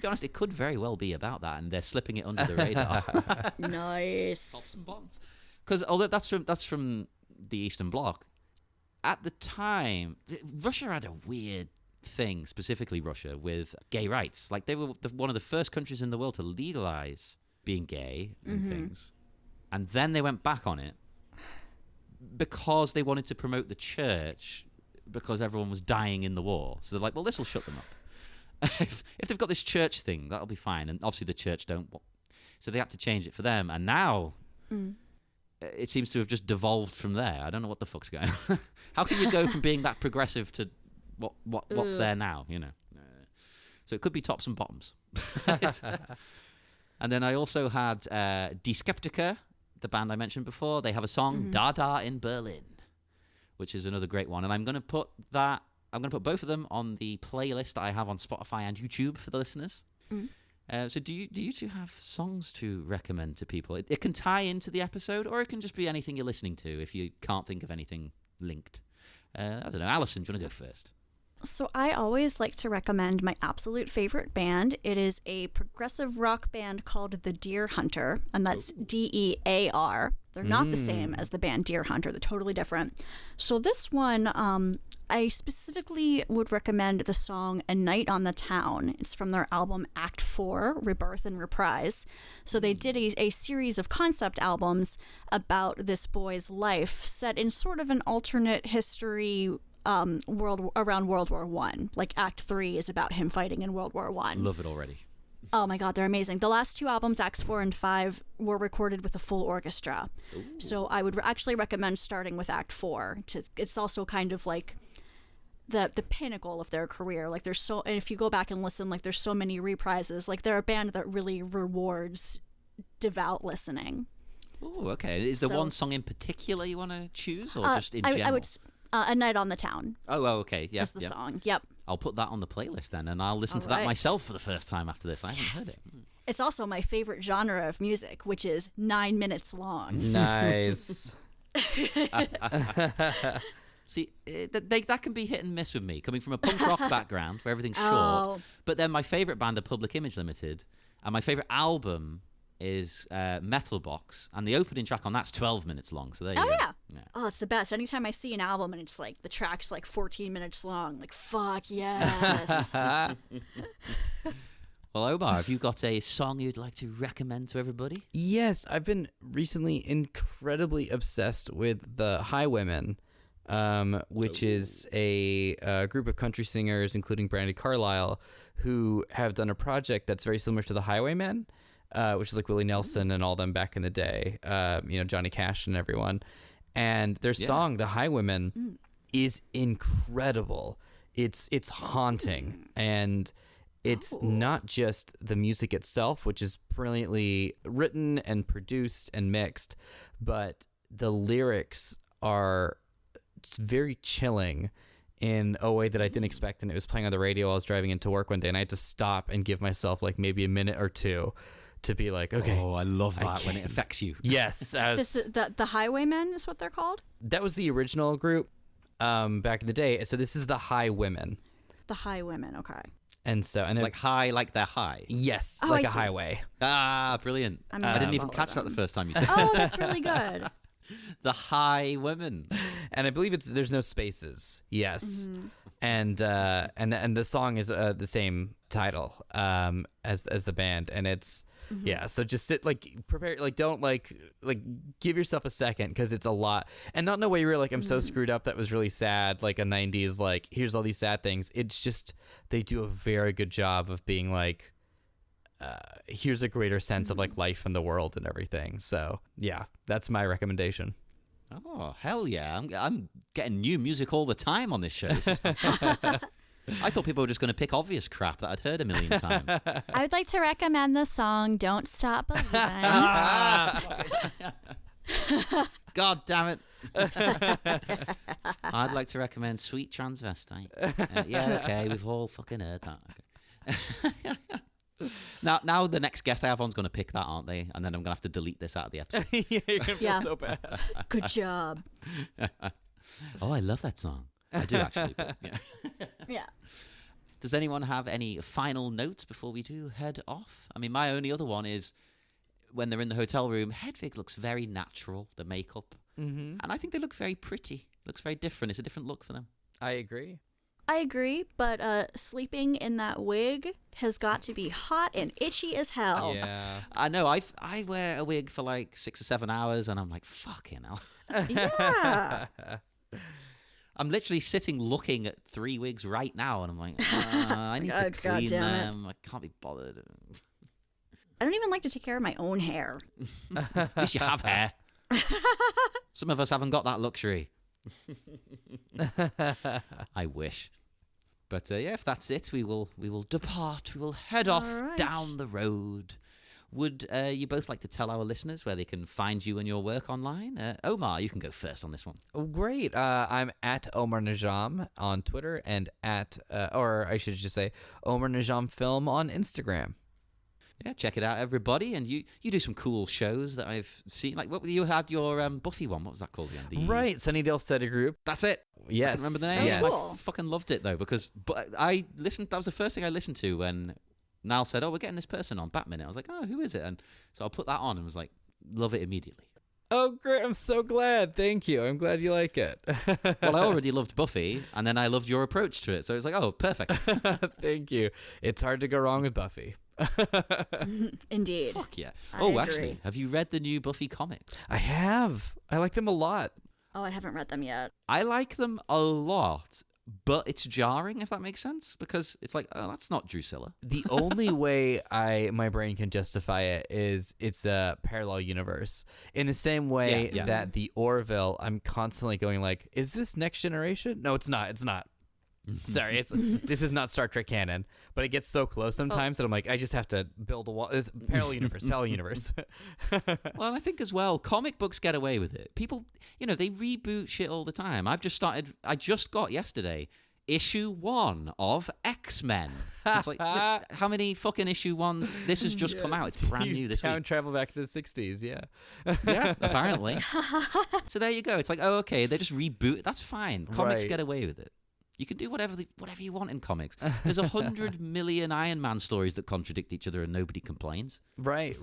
honest, it could very well be about that, and they're slipping it under the radar. Nice. Tops and bottoms, because although that's from the Eastern Bloc, at the time, Russia had a weird thing, specifically Russia, with gay rights. Like, they were one of the first countries in the world to legalize being gay and things, and then they went back on it because they wanted to promote the church because everyone was dying in the war. So they're like, well, this will shut them up. if they've got this church thing, that'll be fine. And obviously the church don't. So they had to change it for them. And now it seems to have just devolved from there. I don't know what the fuck's going on. How can you go from being that progressive to what's there now, you know? So it could be tops and bottoms. And then I also had Die Skeptiker, the band I mentioned before. They have a song, Dada in Berlin, which is another great one. And I'm going to put both of them on the playlist that I have on Spotify and YouTube for the listeners. So do you two have songs to recommend to people? It can tie into the episode, or it can just be anything you're listening to if you can't think of anything linked. I don't know. Alyson, do you want to go first? So I always like to recommend my absolute favorite band. It is a progressive rock band called The Deer Hunter, and that's DEAR. They're not the same as the band Deer Hunter. They're totally different. So this one, I specifically would recommend the song A Night on the Town. It's from their album Act 4, Rebirth and Reprise. So they did a series of concept albums about this boy's life set in sort of an alternate history world around World War I. Like Act 3 is about him fighting in World War I. Love it already. Oh my God, they're amazing. The last two albums, Acts 4 and 5, were recorded with a full orchestra. Ooh. So I would actually recommend starting with Act 4. It's also kind of like the pinnacle of their career. Like and if you go back and listen, like there's so many reprises. Like they're a band that really rewards devout listening. Oh, okay. Is there one song in particular you want to choose, or just in general? I would A Night on the Town. Oh, okay. Yeah. That's the song. Yep. I'll put that on the playlist then, and I'll listen to that myself for the first time after this. I haven't heard it. It's also my favorite genre of music, which is 9 minutes long. Nice. See, that can be hit and miss with me, coming from a punk rock background where everything's short. But then my favourite band are Public Image Limited, and my favourite album is Metal Box, and the opening track on that's 12 minutes long. So there you go. Yeah. Oh, it's the best. Anytime I see an album and it's like the track's like 14 minutes long, like fuck yes. Well, Omar, have you got a song you'd like to recommend to everybody? Yes, I've been recently incredibly obsessed with the Highwaymen, which is a group of country singers, including Brandi Carlile, who have done a project that's very similar to the Highwaymen. Which is like Willie Nelson and all them back in the day, Johnny Cash and everyone. And their song, The Highwaymen, is incredible. It's haunting. And it's not just the music itself, which is brilliantly written and produced and mixed, but the lyrics are very chilling in a way that I didn't expect. And it was playing on the radio while I was driving into work one day, and I had to stop and give myself like maybe a minute or two to be like, okay. Oh, I love that when it affects you. Yes. The Highwaymen is what they're called? That was the original group back in the day. So this is the Highwaymen. The Highwaymen, okay. And like high, like they're high. Yes, like a highway. Ah, brilliant. I didn't even catch that the first time you said it. Oh, that's really good. The Highwaymen. And I believe there's no spaces. Yes. And the song is the same title as the band, and it's so just sit, prepare, don't give yourself a second, because it's a lot, and not in a way where you're like, I'm so screwed up, that was really sad, like a 90s like here's all these sad things. It's just they do a very good job of being like here's a greater sense of like life in the world and everything. So yeah, that's my recommendation. Oh, hell yeah. I'm getting new music all the time on this show. This is fantastic. I thought people were just going to pick obvious crap that I'd heard a million times. I would like to recommend the song Don't Stop Believing. God damn it. I'd like to recommend Sweet Transvestite. Yeah, okay, we've all fucking heard that. Okay. Now the next guest I have on's going to pick that, aren't they? And then I'm going to have to delete this out of the episode. Yeah, you're going to feel so bad. Good job. Oh, I love that song. I do actually. But, Yeah. Does anyone have any final notes before we do head off? I mean, my only other one is when they're in the hotel room, Hedwig looks very natural, the makeup. And I think they look very pretty. Looks very different. It's a different look for them. I agree. I agree, but sleeping in that wig has got to be hot and itchy as hell. Yeah. I know. I wear a wig for like 6 or 7 hours, and I'm like, fucking hell. Yeah. I'm literally sitting looking at 3 wigs right now, and I'm like, I need to Oh, clean goddamn it. them. I can't be bothered. I don't even like to take care of my own hair. At least you have hair. Some of us haven't got that luxury. I wish. But yeah, if that's it, we will depart. We will head off right. down the road. Would you both like to tell our listeners where they can find you and your work online? Omar, you can go first on this one. Oh, great. I'm at Omar Najam on Twitter and at, or I should just say, Omar Najam Film on Instagram. Yeah, check it out, everybody. And you do some cool shows that I've seen. Like, what you had your Buffy one. What was that called again? Right, Sunnydale Study Group. That's it. Yes. I can remember the name. Yes. I Cool. fucking loved it though because I listened. That was the first thing I listened to when Niall said, "Oh, we're getting this person on Batman." I was like, "Oh, who is it?" And so I put that on and was like, "Love it immediately." Oh, great. I'm so glad. Thank you. I'm glad you like it. Well, I already loved Buffy, and then I loved your approach to it. So it's like, oh, perfect. Thank you. It's hard to go wrong with Buffy. Indeed. Fuck yeah. I Oh, agree. actually, have you read the new Buffy comics? I have. I like them a lot. Oh, I haven't read them yet. I like them a lot, but it's jarring, if that makes sense, because it's like, oh, that's not Drusilla. The only way my brain can justify it is it's a parallel universe. In the same way Yeah. that the Orville, I'm constantly going like, is this Next Generation? No, it's not. It's not. Sorry, this is not Star Trek canon, but it gets so close sometimes that I'm like, I just have to build a wall. This parallel universe. Well, and I think as well, comic books get away with it. People, they reboot shit all the time. I just got yesterday issue 1 of X-Men. It's like, how many fucking issue 1s? This has just come out. It's brand new this Time week. travel back to the 60s, yeah. Yeah, apparently. So there you go. It's like, oh, okay, they just reboot. That's fine. Comics Right. get away with it. You can do whatever you want in comics. There's 100 million Iron Man stories that contradict each other and nobody complains. Right.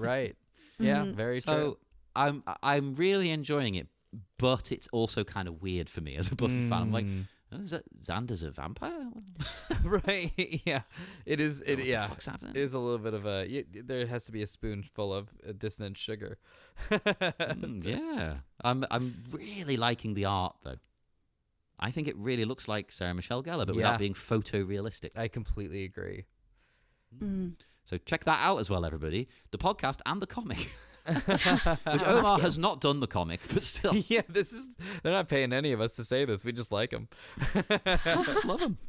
Yeah, very true. So I'm really enjoying it, but it's also kind of weird for me as a Buffy fan. I'm like, oh, is that Xander's a vampire? Right, yeah. It is. What the fuck's happening? It is a little bit of there has to be a spoonful of dissonant sugar. Yeah. I'm really liking the art, though. I think it really looks like Sarah Michelle Gellar, but without being photorealistic. I completely agree. So check that out as well, everybody. The podcast and the comic. Which Omar has not done the comic, but still. Yeah, they're not paying any of us to say this. We just like them. Just love them.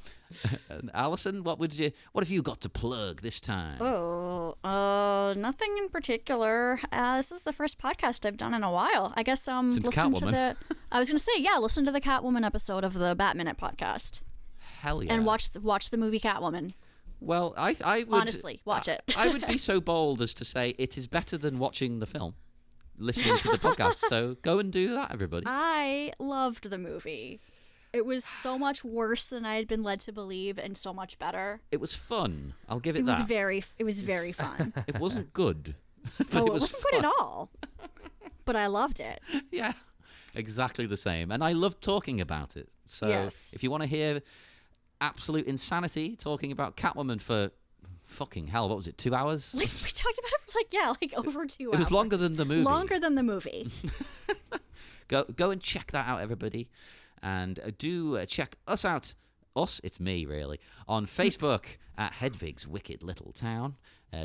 And Alyson, what have you got to plug this time? Nothing in particular. This is the first podcast I've done in a while. I guess Since listen to Catwoman. I was gonna say, yeah, listen to the Catwoman episode of the Batminute podcast Hell yeah. and watch the movie Catwoman. Well, I would Honestly, watch it. I would be so bold as to say it is better than watching the film, listening to the podcast. So go and do that, everybody. I loved the movie. It was so much worse than I had been led to believe, and so much better. It was fun. I'll give it, It that. was very fun. It wasn't good. But Oh, it it was wasn't fun. good at all. But I loved it. Yeah, exactly the same. And I loved talking about it. So Yes. if you want to hear absolute insanity talking about Catwoman for fucking hell, what was it, 2 hours? We talked about it for over 2 hours. It was longer than the movie. Longer than the movie. Go and check that out, everybody. And do check us out. Us, it's me, really. On Facebook at Hedwig's Wicked Little Town.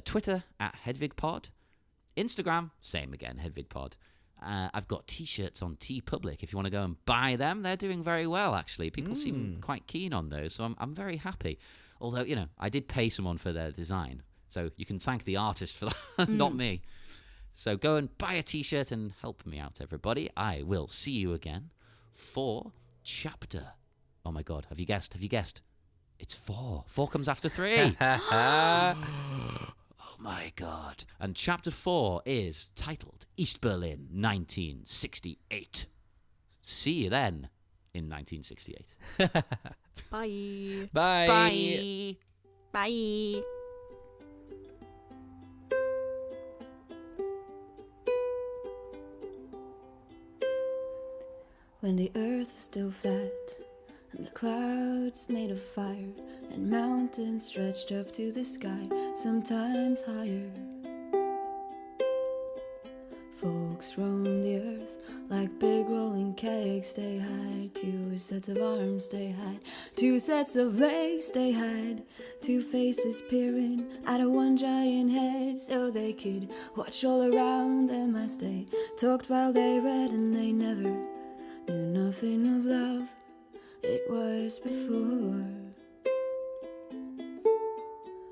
Twitter at HedwigPod. Instagram, same again, HedwigPod. I've got T-shirts on TeePublic. If you want to go and buy them, they're doing very well, actually. People seem quite keen on those, so I'm very happy. Although, I did pay someone for their design. So you can thank the artist for that, not me. So go and buy a T-shirt and help me out, everybody. I will see you again for chapter. Oh my God, have you guessed? It's 4. 4 comes after 3. Oh my God. And chapter 4 is titled East Berlin 1968. See you then in 1968. Bye. Bye. Bye. Bye. When the earth was still flat and the clouds made of fire, and mountains stretched up to the sky, sometimes higher. Folks roam the earth like big rolling cakes. They hide 2 sets of arms, they hide 2 sets of legs, they hide 2 faces peering out of one giant head, so they could watch all around them as they talked while they read, and they never knew nothing of love. It was before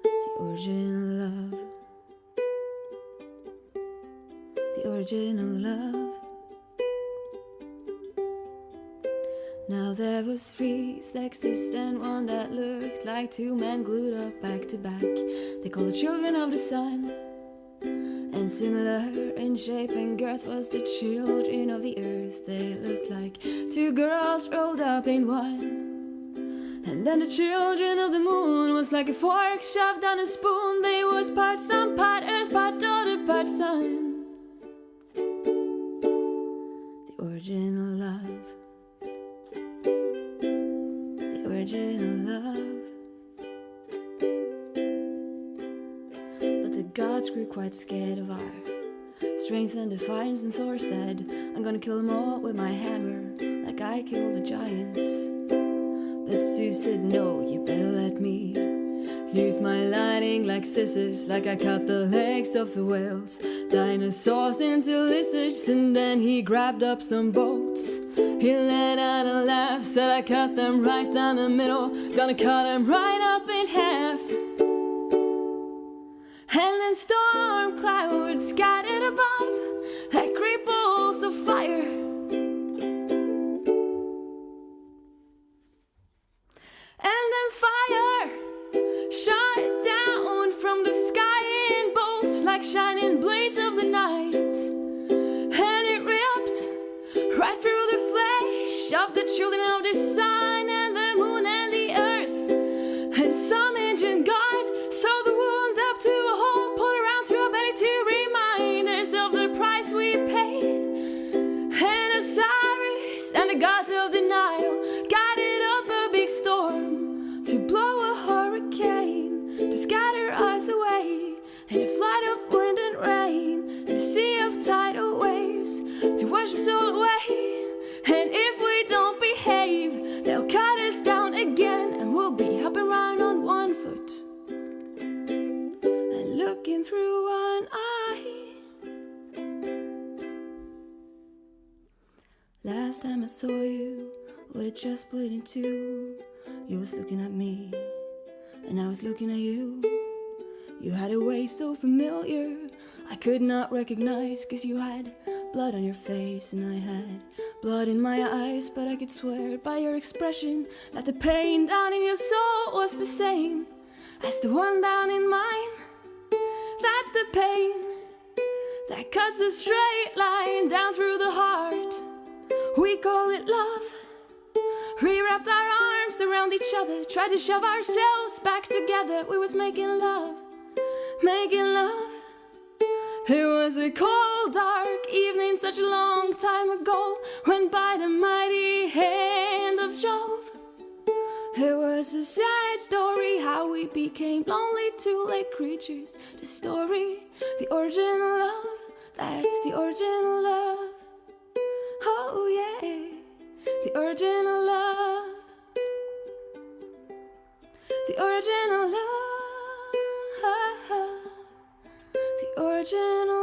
the original love. The original love. Now there was 3 sexes and one that looked like 2 men glued up back to back. They called the children of the sun, and similar in shape and girth was the children of the earth. They looked like 2 girls rolled up in one. And then the children of the moon was like a fork shoved down a spoon. They was part sun, part earth, part daughter, part son. The original love. The original love. But the gods grew quite scared of our strength and defiance, and Thor said, I'm gonna kill them all with my hammer, like I killed the giants. But Zeus said, no, you better let me use my lightning like scissors, like I cut the legs of the whales, dinosaurs into lizards. And then he grabbed up some boats, he let out a laugh, said I cut them right down the middle, gonna cut them right up in half. And then storm clouds scattered above like great balls of fire. And then fire shot down from the sky in bolts like shining blades of the night. And it ripped right through the flesh of the children of the sun and the moon and the earth. And some ancient god sewed the wound up to a hole, pulled around to a belly to remind us of the price we paid. And Osiris and the gods of the Nile guided up a big storm to blow a hurricane, to scatter us away in a flood of wind and rain, and a sea of tidal waves to wash us all away. And if we don't behave, they'll cut us down again, and we'll be hopping around on one foot and looking through one eye. Last time I saw you, we'd just split in two. You was looking at me, and I was looking at you. You had a way so familiar, I could not recognize, 'cause you had blood on your face and I had blood in my eyes. But I could swear by your expression that the pain down in your soul was the same as the one down in mine. That's the pain that cuts a straight line down through the heart. We call it love. We wrapped our arms around each other, tried to shove ourselves back together. We was making love, making love. It was a cold, dark evening such a long time ago, when by the mighty hand of Jove. It was a sad story how we became lonely two-legged creatures. The story, the original love, that's the original love. Oh yeah, the original love, the original love, the original